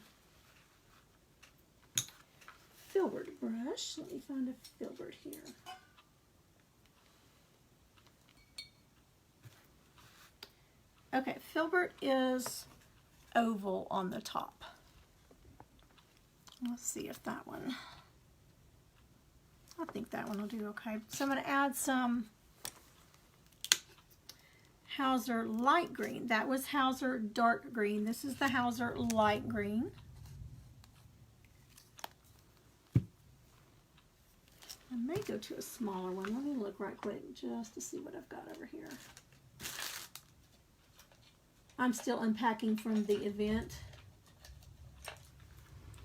filbert brush. Let me find a filbert here. Okay, filbert is oval on the top. Let's see if that one, I think that one will do okay. So I'm going to add some Hauser light green. That was Hauser dark green. This is the Hauser light green. I may go to a smaller one. Let me look right quick just to see what I've got over here. I'm still unpacking from the event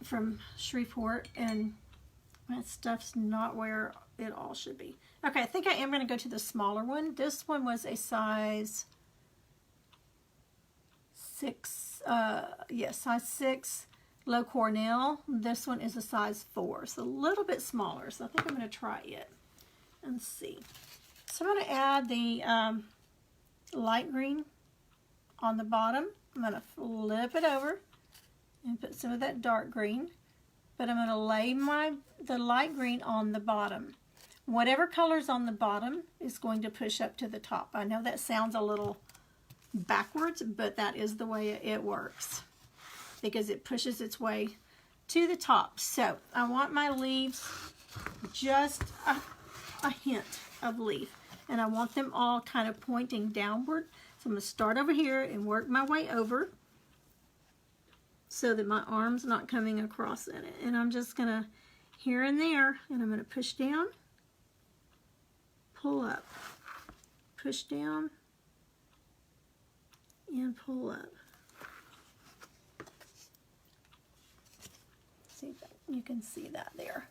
from Shreveport, and that stuff's not where it all should be. Okay, I think I am going to go to the smaller one. This one was a size 6, size 6, low Cornell. This one is a size 4, so a little bit smaller. So I think I'm going to try it and see. So I'm going to add the light green on the bottom. I'm going to flip it over and put some of that dark green. but I'm going to lay the light green on the bottom. Whatever color's on the bottom is going to push up to the top. I know that sounds a little backwards, but that is the way it works because it pushes its way to the top. So I want my leaves just a hint of leaf, and I want them all kind of pointing downward. So I'm going to start over here and work my way over so that my arm's not coming across in it. And I'm just going to here and there, and I'm going to push down, pull up, push down, and pull up. See if you can see that there.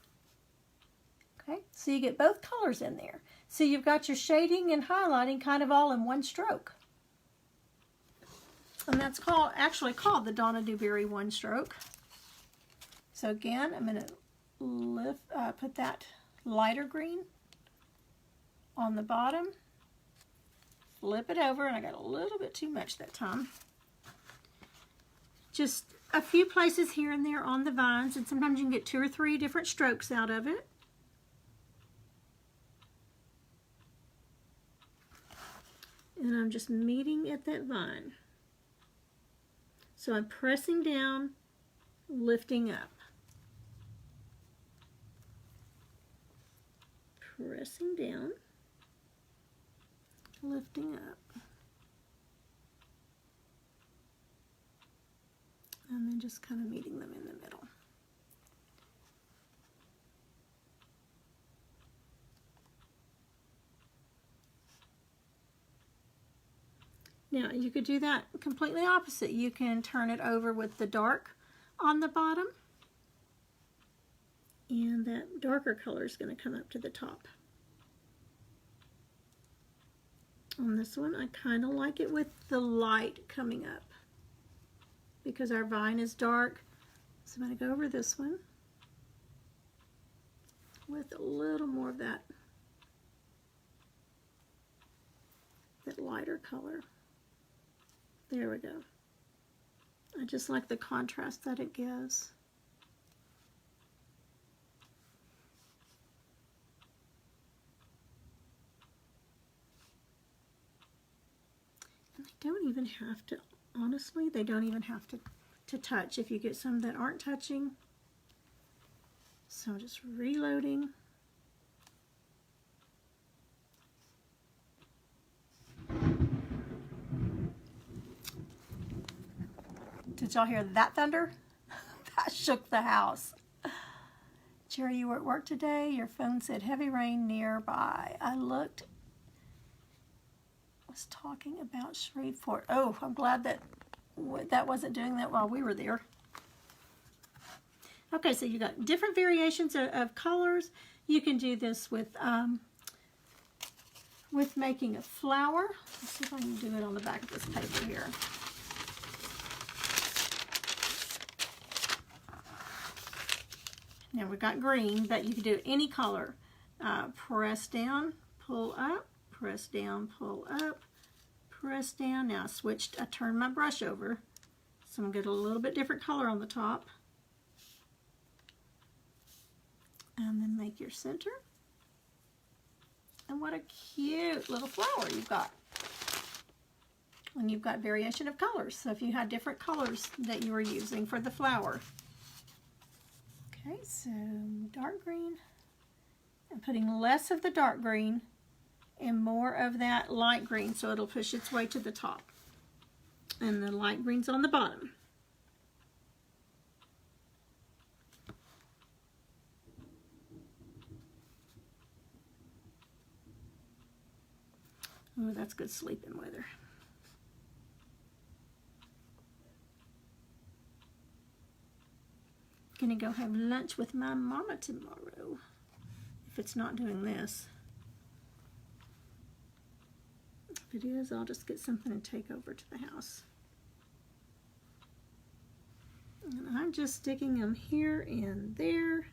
Okay, so you get both colors in there. So you've got your shading and highlighting kind of all in one stroke. And that's actually called the Donna Dewberry one stroke. So again, I'm going to put that lighter green on the bottom, flip it over, and I got a little bit too much that time. Just a few places here and there on the vines, and sometimes you can get 2 or 3 different strokes out of it. And I'm just meeting at that vine. So I'm pressing down, lifting up. Pressing down, lifting up. And then just kind of meeting them in the middle. Now, you could do that completely opposite. You can turn it over with the dark on the bottom, and that darker color is going to come up to the top. On this one, I kind of like it with the light coming up because our vine is dark. So I'm going to go over this one with a little more of that lighter color. There we go. I just like the contrast that it gives. And they don't even have to, honestly, they don't even have to touch if you get some that aren't touching. So just reloading. Did y'all hear that thunder? That shook the house. Jerry, you were at work today. Your phone said heavy rain nearby. I looked. Was talking about Shreveport. Oh, I'm glad that wasn't doing that while we were there. Okay, so you got different variations of colors. You can do this with making a flower. Let's see if I can do it on the back of this paper here. Now we've got green, but you can do any color. Press down, pull up, press down, pull up, press down. Now I turned my brush over, so I'm going to get a little bit different color on the top. And then make your center. And what a cute little flower you've got. And you've got variation of colors. So if you had different colors that you were using for the flower. Okay, so dark green. I'm putting less of the dark green and more of that light green so it'll push its way to the top. And the light green's on the bottom. Oh, that's good sleeping weather. Gonna go have lunch with my mama tomorrow, if it's not doing this. If it is, I'll just get something and take over to the house. And I'm just sticking them here and there.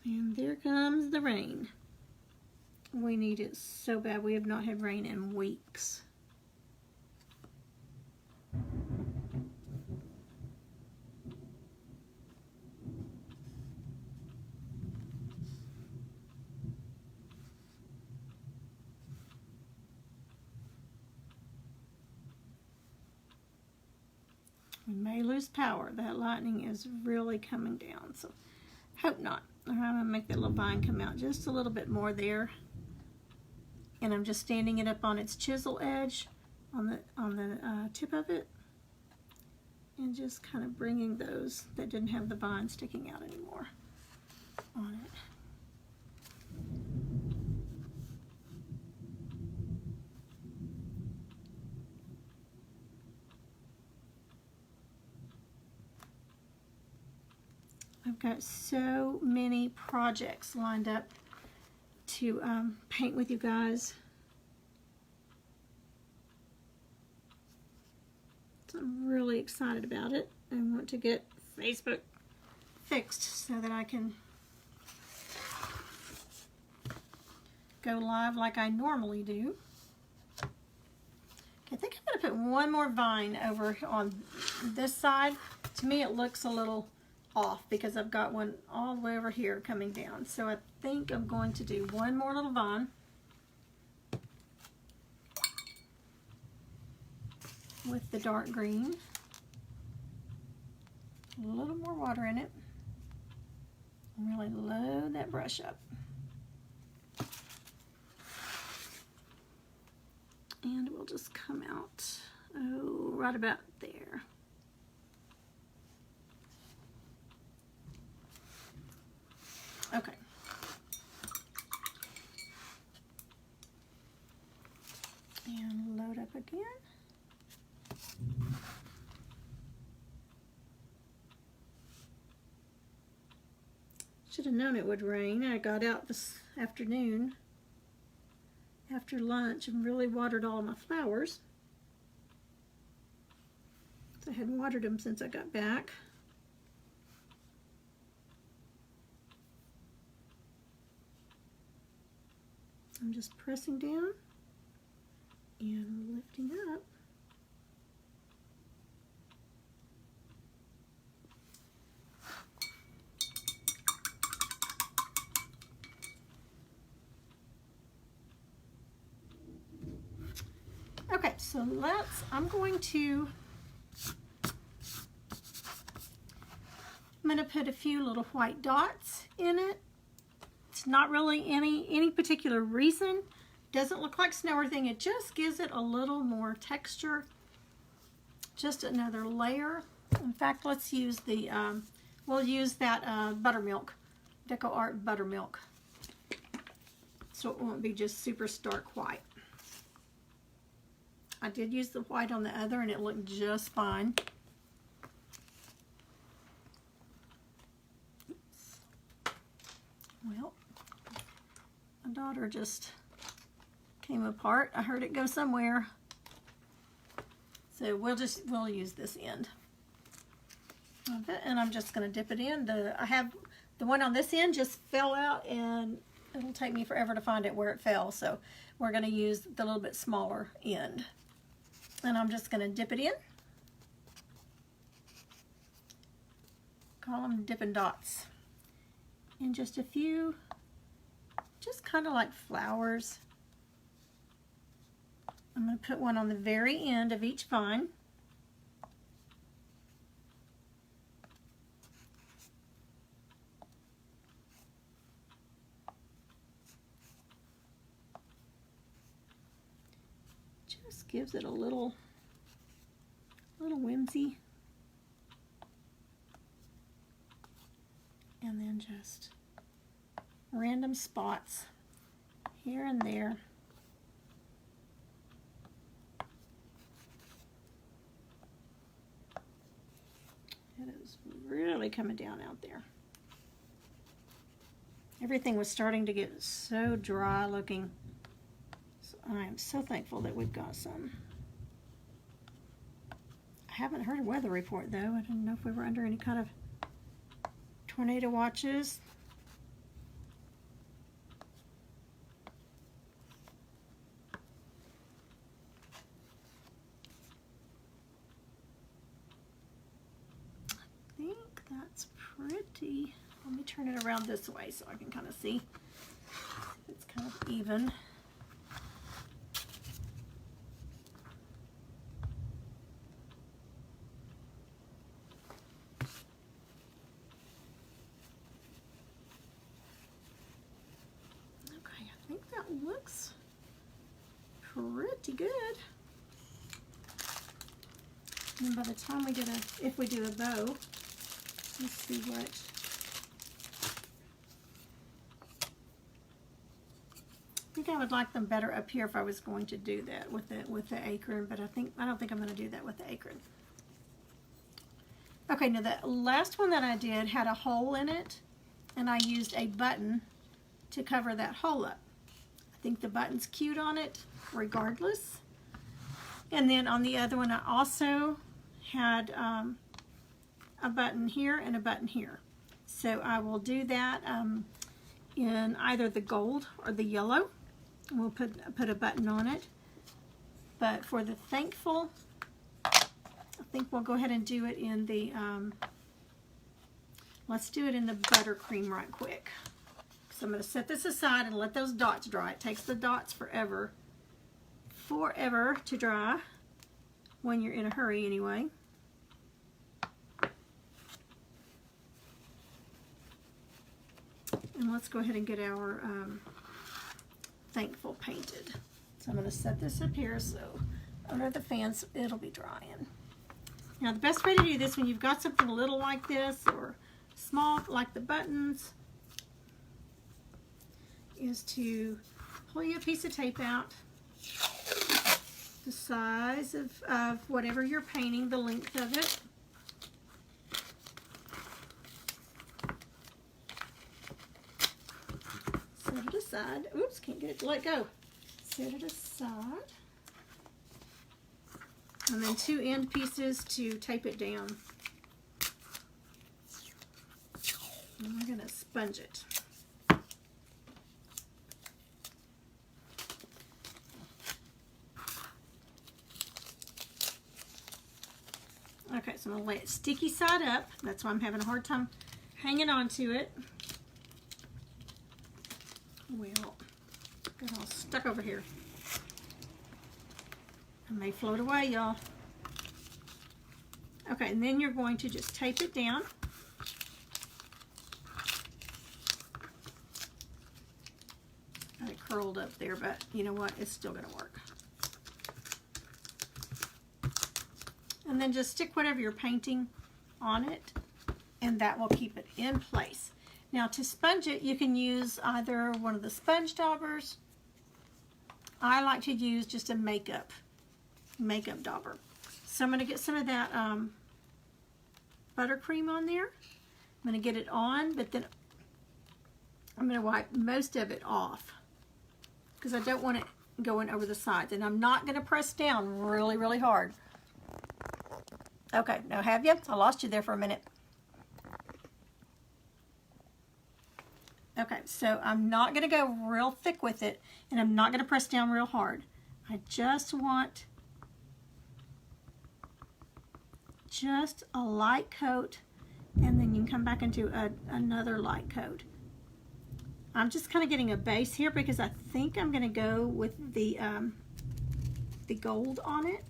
And there comes the rain. We need it so bad. We have not had rain in weeks. We may lose power. That lightning is really coming down, so hope not. I'm going to make that little vine come out just a little bit more there. And I'm just standing it up on its chisel edge on the tip of it, and just kind of bringing those that didn't have the vine sticking out anymore on it. I've got so many projects lined up to paint with you guys. So I'm really excited about it. I want to get Facebook fixed so that I can go live like I normally do. Okay, I think I'm going to put one more vine over on this side. To me it looks a little off because I've got one all the way over here coming down. So I think I'm going to do one more little vine with the dark green. A little more water in it. Really load that brush up. And we'll just come out, oh, right about there. Okay. And load up again. Should have known it would rain. I got out this afternoon after lunch and really watered all my flowers. So I hadn't watered them since I got back. I'm just pressing down and lifting up. Okay, so I'm going to put a few little white dots in it. It's not really any particular reason. Doesn't look like snow or anything. It just gives it a little more texture. Just another layer. In fact, let's use the, we'll use that buttermilk, Deco Art buttermilk. So it won't be just super stark white. I did use the white on the other and it looked just fine. Well, my daughter just came apart. I heard it go somewhere. So we'll use this end of it, and I'm just going to dip it in. I have the one on this end just fell out and it'll take me forever to find it where it fell. So we're going to use the little bit smaller end. And I'm just going to dip it in. Call them Dippin' Dots. And just a few, just kind of like flowers. I'm going to put one on the very end of each vine. Just gives it a little whimsy. And then just random spots here and there. It is really coming down out there. Everything was starting to get so dry looking. So I am so thankful that we've got some. I haven't heard a weather report though. I didn't know if we were under any kind of tornado watches. pretty. Let me turn it around this way so I can kind of see if it's kind of even. Okay, I think that looks pretty good. And by the time we get if we do a bow, let's see what. I think I would like them better up here if I was going to do that with the acorn, but I don't think I'm going to do that with the acorn. Okay, now the last one that I did had a hole in it, and I used a button to cover that hole up. I think the button's cute on it regardless. And then on the other one I also had a button here and a button here. So I will do that in either the gold or the yellow. We'll put a button on it. But for the thankful, I think we'll go ahead and do it in the, let's do it in the buttercream right quick. So I'm going to set this aside and let those dots dry. It takes the dots forever to dry when you're in a hurry anyway. And let's go ahead and get our thankful painted. So I'm going to set this up here so under the fans it'll be drying. Now the best way to do this when you've got something little like this or small like the buttons is to pull you a piece of tape out the size of whatever you're painting, the length of it. Set it aside. Oops, can't get it to let go. Set it aside. And then 2 end pieces to tape it down. And we're going to sponge it. Okay, so I'm going to lay it sticky side up. That's why I'm having a hard time hanging on to it. Well, got all stuck over here. It may float away, y'all. Okay, and then you're going to just tape it down. Got it curled up there, but you know what? It's still going to work. And then just stick whatever you're painting on it, and that will keep it in place. Now to sponge it, you can use either one of the sponge daubers. I like to use just a makeup dauber. So I'm going to get some of that buttercream on there. I'm going to get it on, but then I'm going to wipe most of it off because I don't want it going over the sides. And I'm not going to press down really, really hard. Okay, now have you? I lost you there for a minute. Okay, so I'm not going to go real thick with it, and I'm not going to press down real hard. I just want just a light coat, and then you can come back into another light coat. I'm just kind of getting a base here because I think I'm going to go with the gold on it.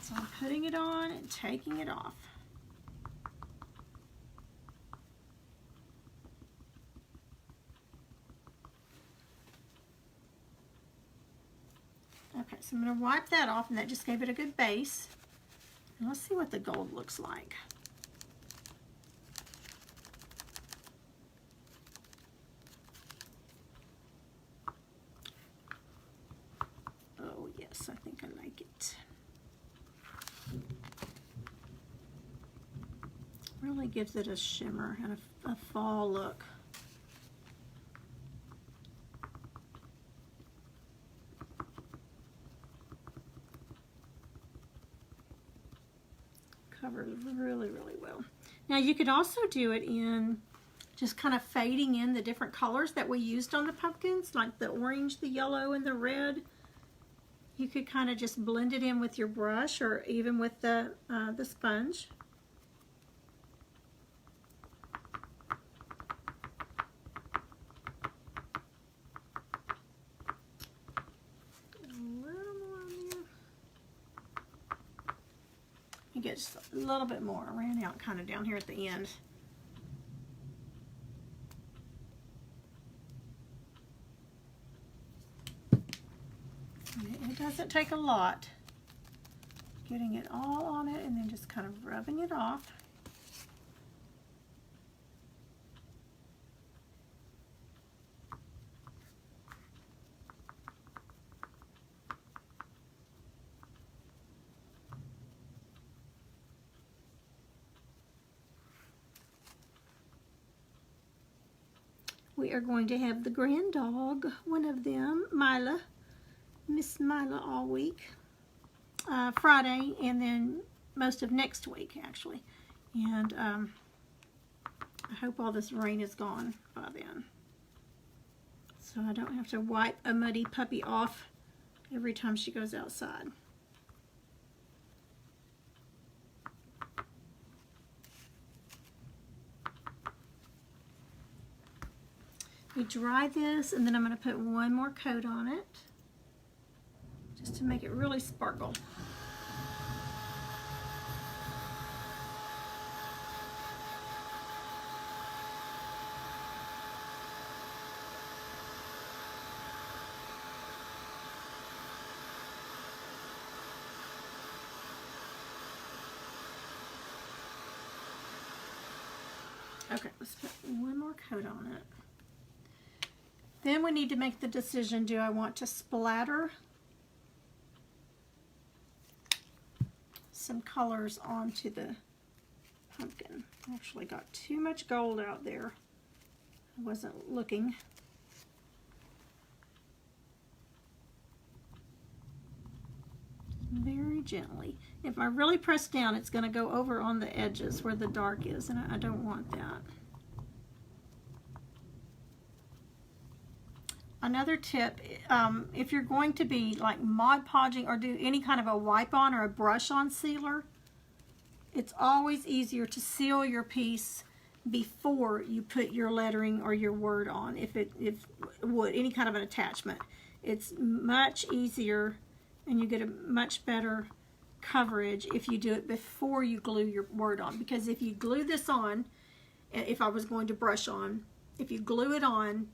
So I'm putting it on and taking it off. Okay, so I'm going to wipe that off, and that just gave it a good base. And let's see what the gold looks like. Oh yes, I think I like it. Really gives it a shimmer and a fall look. Covers really, really well. Now you could also do it in just kind of fading in the different colors that we used on the pumpkins, like the orange, the yellow, and the red. You could kind of just blend it in with your brush or even with the sponge. get just a little bit more. I ran out kind of down here at the end. It doesn't take a lot. Getting it all on it and then just kind of rubbing it off. We are going to have the grand dog, one of them, Mila, Miss Mila, all week, Friday, and then most of next week, actually. And I hope all this rain is gone by then, so I don't have to wipe a muddy puppy off every time she goes outside. We dry this, and then I'm going to put one more coat on it just to make it really sparkle. Okay, let's put one more coat on it. Then we need to make the decision, do I want to splatter some colors onto the pumpkin? I actually got too much gold out there. I wasn't looking. Very gently. If I really press down, it's going to go over on the edges where the dark is, and I don't want that. Another tip, if you're going to be like Mod Podging or do any kind of a wipe on or a brush on sealer, it's always easier to seal your piece before you put your lettering or your word on. If wood, any kind of an attachment, it's much easier and you get a much better coverage if you do it before you glue your word on. Because if you glue this on, if I was going to brush on, if you glue it on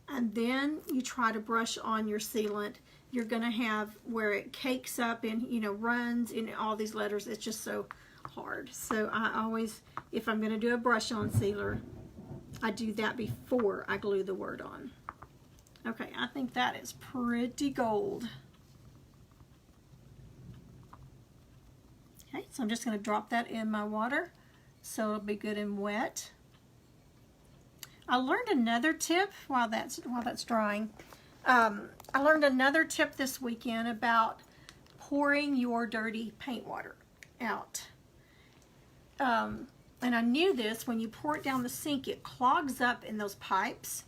and then you try to brush on your sealant, you're going to have where it cakes up and, you know, runs in all these letters. It's just so hard. So I always, if I'm going to do a brush on sealer, I do that before I glue the word on. Okay, I think that is pretty gold. Okay, so I'm just going to drop that in my water so it'll be good and wet. I learned another tip while that's drying. I learned another tip this weekend about pouring your dirty paint water out. And I knew this, when you pour it down the sink, it clogs up in those pipes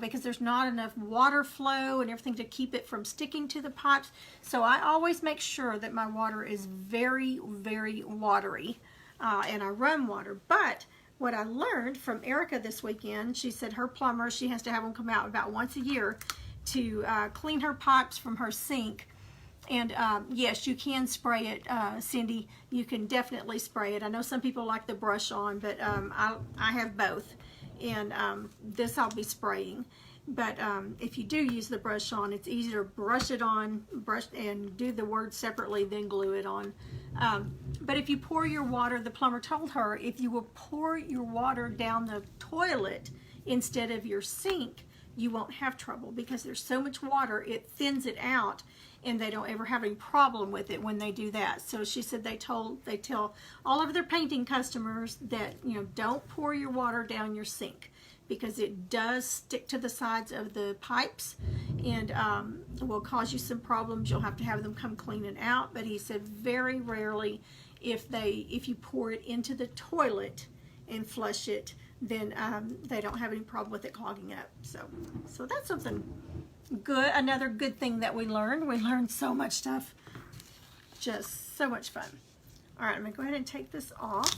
because there's not enough water flow and everything to keep it from sticking to the pipes. So I always make sure that my water is very, very watery, and I run water. But what I learned from Erica this weekend, she said her plumber, she has to have them come out about once a year to clean her pipes from her sink. And yes, you can spray it, Cindy. You can definitely spray it. I know some people like the brush on, but I have both. And this I'll be spraying. But if you do use the brush on, it's easier to brush it on, brush and do the word separately, then glue it on. But if you pour your water, the plumber told her, if you will pour your water down the toilet instead of your sink, you won't have trouble, because there's so much water, it thins it out, and they don't ever have any problem with it when they do that. So she said they tell all of their painting customers that, you know, don't pour your water down your sink, because it does stick to the sides of the pipes and will cause you some problems. You'll have to have them come clean it out. But he said very rarely, if you pour it into the toilet and flush it, then they don't have any problem with it clogging up. So that's something good. Another good thing that we learned. We learned so much stuff. Just so much fun. All right, I'm gonna go ahead and take this off.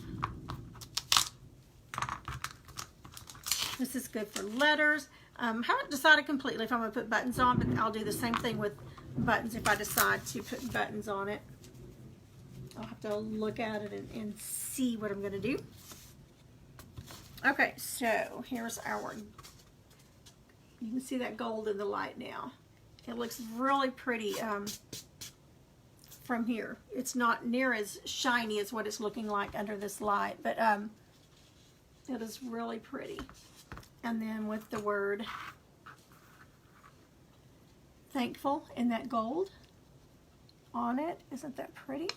This is good for letters. Haven't decided completely if I'm going to put buttons on, but I'll do the same thing with buttons if I decide to put buttons on it. I'll have to look at it and see what I'm going to do. Okay, so here's our, you can see that gold in the light now. It looks really pretty from here. It's not near as shiny as what it's looking like under this light, but it is really pretty. And then with the word thankful in that gold on it, isn't that pretty?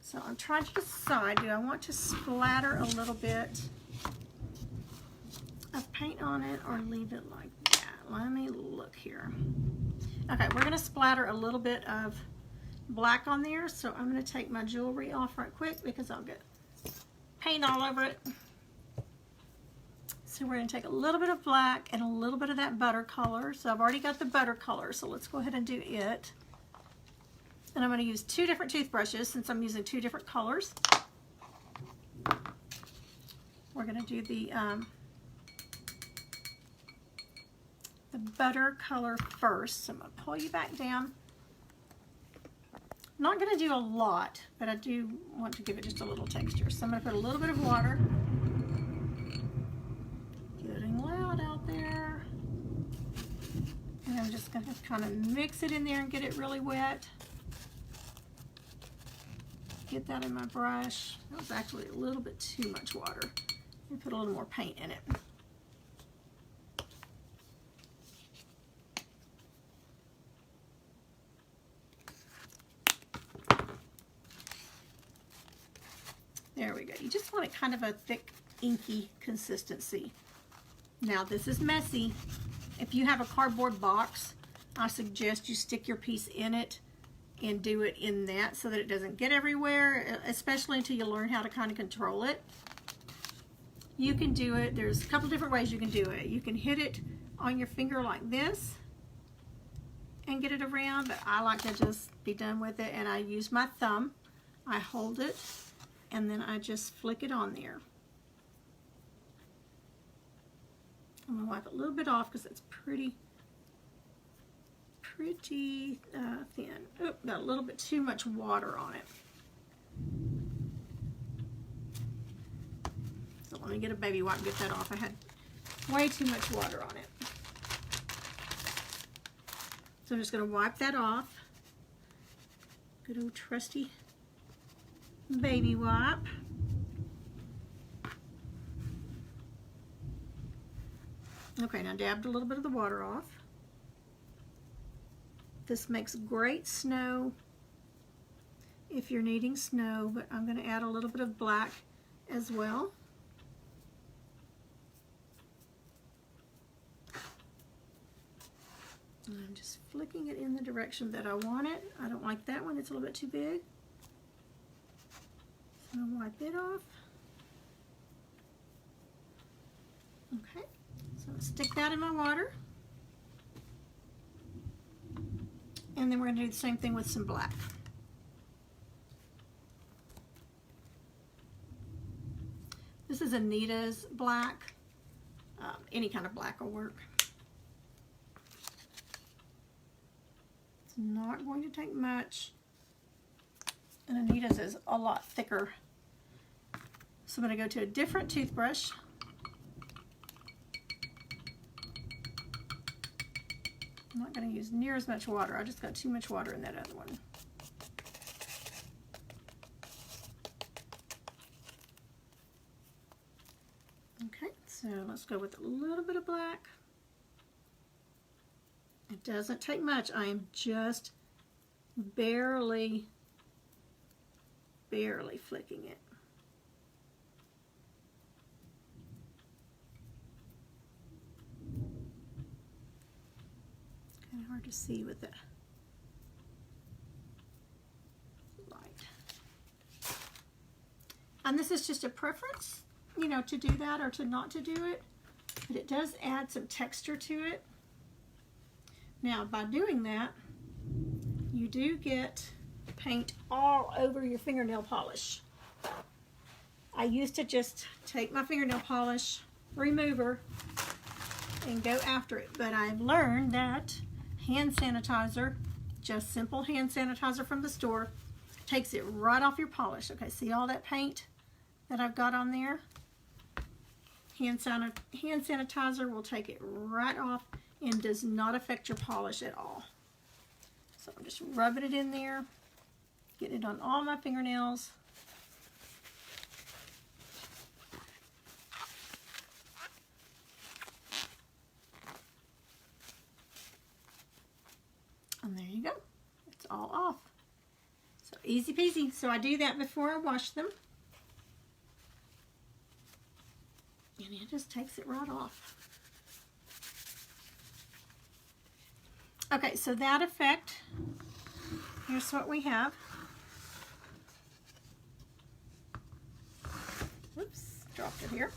So I'm trying to decide, do I want to splatter a little bit of paint on it or leave it like that? Let me look here. Okay, we're going to splatter a little bit of black on there, so I'm going to take my jewelry off right quick because I'll get paint all over it. So we're going to take a little bit of black and a little bit of that butter color. So I've already got the butter color, so let's go ahead and do it. And I'm going to use 2 different toothbrushes since I'm using 2 different colors. We're going to do the butter color first. So I'm going to pull you back down. I'm not going to do a lot, but I do want to give it just a little texture. So I'm going to put a little bit of water. Getting loud out there. And I'm just going to kind of mix it in there and get it really wet. Get that in my brush. That was actually a little bit too much water. Let me put a little more paint in it. There we go. You just want it kind of a thick, inky consistency. Now this is messy. If you have a cardboard box, I suggest you stick your piece in it and do it in that so that it doesn't get everywhere, especially until you learn how to kind of control it. You can do it, there's a couple different ways you can do it. You can hit it on your finger like this and get it around, but I like to just be done with it, and I use my thumb. I hold it and then I just flick it on there. I'm going to wipe a little bit off because it's pretty thin. Oh, got a little bit too much water on it. So let me get a baby wipe and get that off. I had way too much water on it. So I'm just going to wipe that off. Good old trusty baby wipe. Okay, now dabbed a little bit of the water off. This makes great snow if you're needing snow, but I'm going to add a little bit of black as well. And I'm just flicking it in the direction that I want it. I don't like that one, it's a little bit too big. So I'll wipe it off. Okay, so I'll stick that in my water. And then we're going to do the same thing with some black. This is Anita's black. Any kind of black will work. It's not going to take much. And Anita's is a lot thicker. So I'm going to go to a different toothbrush. I'm not going to use near as much water. I just got too much water in that other one. Okay, so let's go with a little bit of black. It doesn't take much. I am just barely flicking it. Kind of hard to see with the light. And this is just a preference, you know, to do that or to not to do it, but it does add some texture to it. Now, by doing that, you do get paint all over your fingernail polish. I used to just take my fingernail polish remover and go after it, but I've learned that hand sanitizer, just simple hand sanitizer from the store, Takes it right off your polish. Okay, see all that paint that I've got on there? Hand sanitizer will take it right off and does not affect your polish at all. So I'm just rubbing it in there, getting it on all my fingernails. And there you go. It's all off. So easy peasy. So I do that before I wash them. And it just takes it right off. Okay, so that effect, here's what we have. Oops, dropped it here.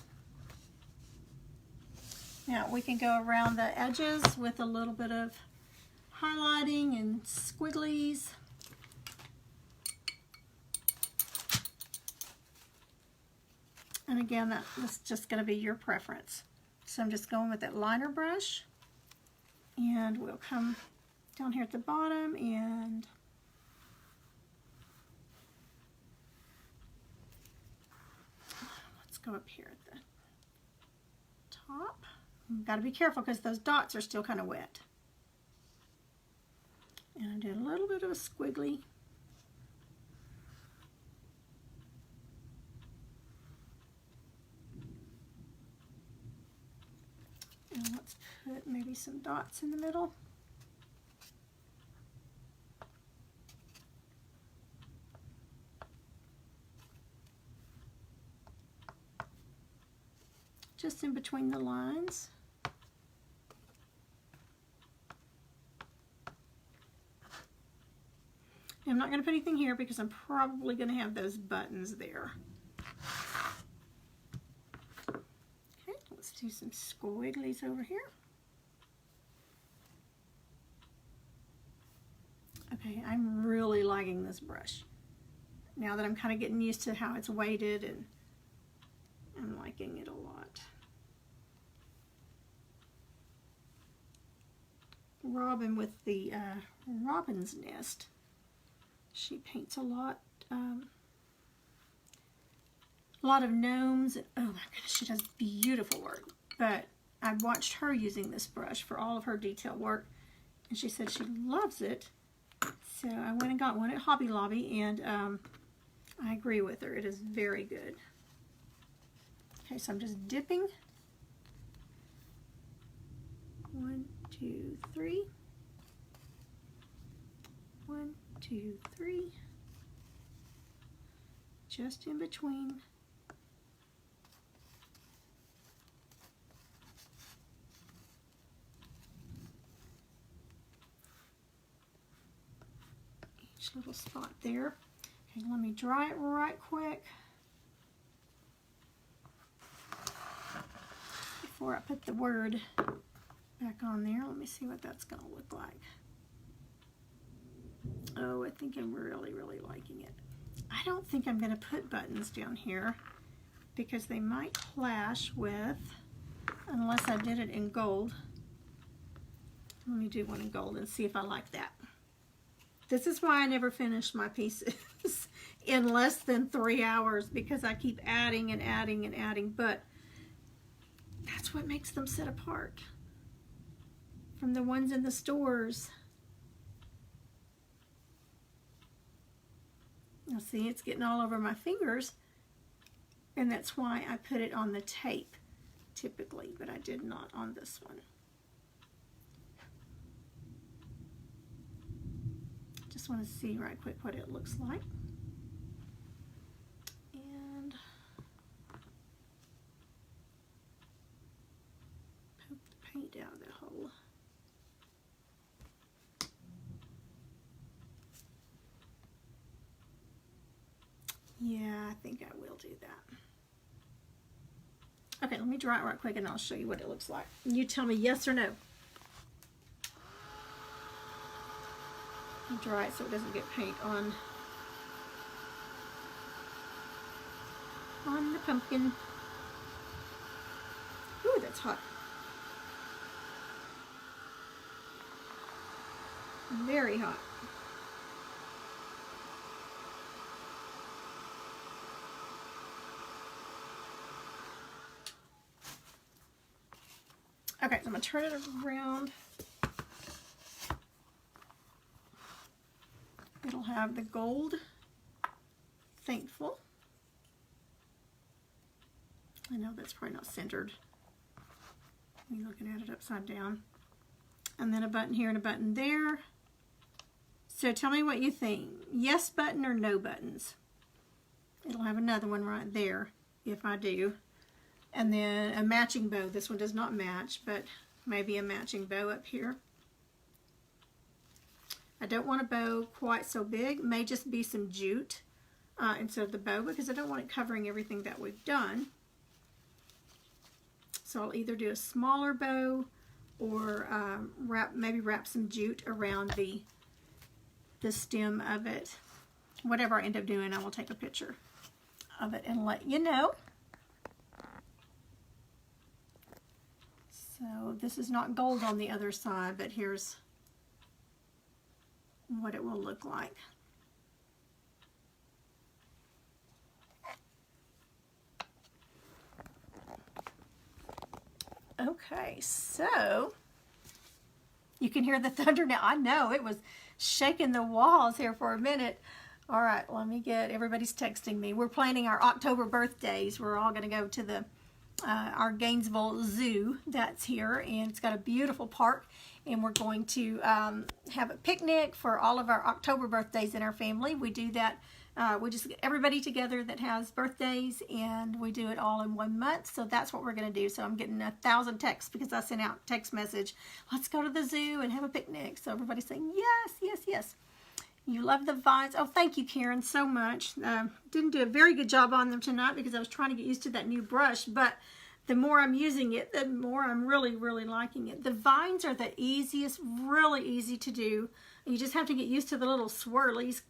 Now we can go around the edges with a little bit of highlighting and squigglies. And again, that's just going to be your preference. So I'm just going with that liner brush, and we'll come down here at the bottom and let's go up here at the top. You've got to be careful because those dots are still kind of wet. And I did a little bit of a squiggly. And let's put maybe some dots in the middle. Just in between the lines. I'm not going to put anything here because I'm probably going to have those buttons there. Okay, let's do some squigglies over here. Okay, I'm really liking this brush. Now that I'm kind of getting used to how it's weighted, and I'm liking it a lot. Robin with the Robin's Nest. She paints a lot of gnomes. And, oh my goodness, she does beautiful work. But I watched her using this brush for all of her detail work, and she said she loves it. So I went and got one at Hobby Lobby, and I agree with her. It is very good. Okay, so I'm just dipping. 1, 2, 3. 1, 2, 3. Just in between. Each little spot there. Okay, let me dry it right quick before I put the word back on there. Let me see what that's going to look like. Oh, I think I'm really, really liking it. I don't think I'm going to put buttons down here because they might clash with, unless I did it in gold. Let me do one in gold and see if I like that. This is why I never finish my pieces in less than 3 hours, because I keep adding and adding and adding, but that's what makes them set apart from the ones in the stores. Now see, it's getting all over my fingers, and that's why I put it on the tape typically, but I did not on this one. Just want to see right quick what it looks like. And poke the paint out of the hole. Yeah, I think I will do that. Okay, let me dry it right quick and I'll show you what it looks like. You tell me yes or no. I'll dry it so it doesn't get paint on the pumpkin. Ooh, that's hot. Very hot. Okay, so I'm going to turn it around. It'll have the gold Thankful. I know that's probably not centered. You're looking at it upside down. And then a button here and a button there. So tell me what you think. Yes button or no buttons? It'll have another one right there if I do. And then a matching bow. This one does not match, but maybe a matching bow up here. I don't want a bow quite so big. It may just be some jute instead of the bow because I don't want it covering everything that we've done. So I'll either do a smaller bow or maybe wrap some jute around the stem of it. Whatever I end up doing, I will take a picture of it and let you know. So this is not gold on the other side, but here's what it will look like. Okay, so you can hear the thunder now. I know it was shaking the walls here for a minute. All right, let me get, everybody's texting me. We're planning our October birthdays. We're all going to go to the our Gainesville Zoo that's here, and it's got a beautiful park, and we're going to have a picnic for all of our October birthdays in our family. We do that, we just get everybody together that has birthdays, and we do it all in 1 month, so that's what we're going to do. So I'm getting 1,000 texts because I sent out text message, let's go to the zoo and have a picnic. So everybody's saying yes, yes, yes. You love the vines. Oh, thank you, Karen, so much. Didn't do a very good job on them tonight because I was trying to get used to that new brush, but the more I'm using it, the more I'm really, really liking it. The vines are the easiest, really easy to do. You just have to get used to the little swirlies,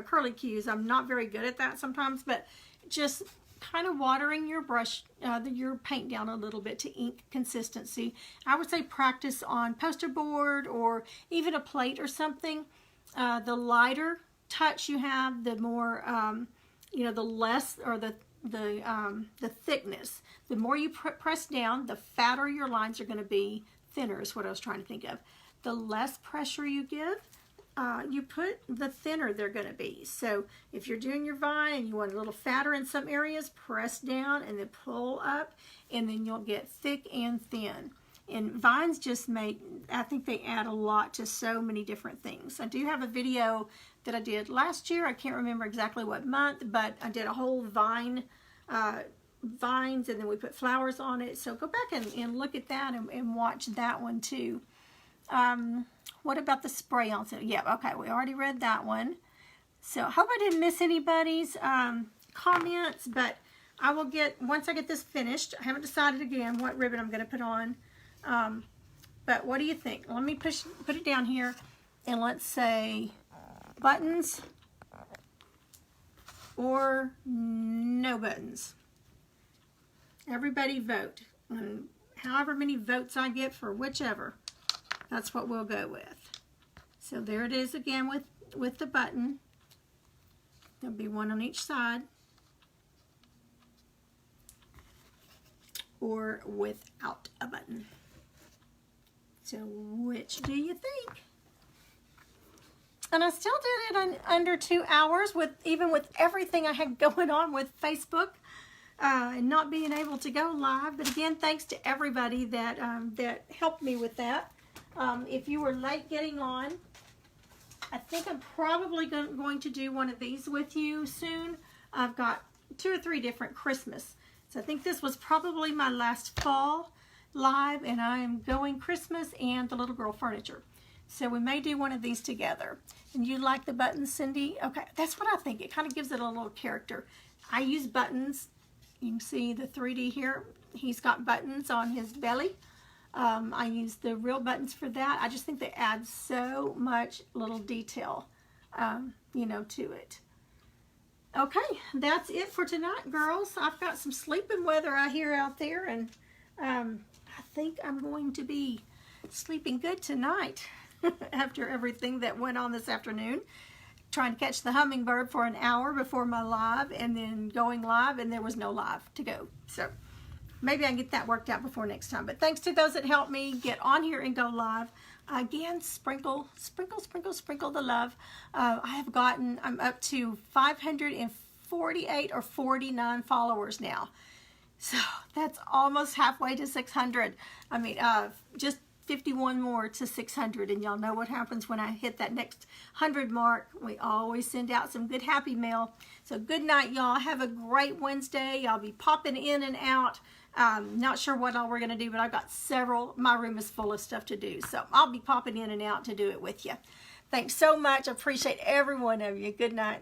curly cues. I'm not very good at that sometimes, but just kind of watering your brush, your paint down a little bit to ink consistency. I would say practice on poster board or even a plate or something. The lighter touch you have, the more, the less, or the thickness. The more you press down, the fatter your lines are going to be. Thinner is what I was trying to think of. The less pressure you give, you put, the thinner they're going to be. So if you're doing your vine and you want a little fatter in some areas, press down and then pull up, and then you'll get thick and thin. And vines just make, I think they add a lot to so many different things. I do have a video that I did last year. I can't remember exactly what month, but I did a whole vines, and then we put flowers on it. So go back and look at that and watch that one too. What about the spray on? So, yeah, okay, we already read that one. So I hope I didn't miss anybody's comments, but I will get, once I get this finished, I haven't decided again what ribbon I'm going to put on. But what do you think? Let me put it down here, and let's say buttons or no buttons. Everybody vote. And however many votes I get for whichever, that's what we'll go with. So there it is again with the button. There'll be one on each side. Or without a button. So which do you think? And I still did it in under 2 hours, even with everything I had going on with Facebook and not being able to go live. But again, thanks to everybody that that helped me with that. If you were late getting on, I think I'm probably going to do one of these with you soon. I've got 2 or 3 different Christmas. So I think this was probably my last fall live, and I'm going Christmas and the little girl furniture. So we may do one of these together. And you like the buttons, Cindy? Okay, that's what I think. It kind of gives it a little character. I use buttons. You can see the 3D here. He's got buttons on his belly. I use the real buttons for that. I just think they add so much little detail, to it. Okay, that's it for tonight, girls. I've got some sleeping weather I hear out there, and I think I'm going to be sleeping good tonight after everything that went on this afternoon. Trying to catch the hummingbird for an hour before my live, and then going live, and there was no live to go. So maybe I can get that worked out before next time. But thanks to those that helped me get on here and go live. Again, sprinkle, sprinkle, sprinkle, sprinkle the love. I'm up to 548 or 49 followers now. So that's almost halfway to 600. I mean, just 51 more to 600, and y'all know what happens when I hit that next 100 mark. We always send out some good happy mail. So good night, y'all. Have a great Wednesday. I'll be popping in and out. Not sure what all we're going to do, but I've got several. My room is full of stuff to do, so I'll be popping in and out to do it with you. Thanks so much. I appreciate every one of you. Good night.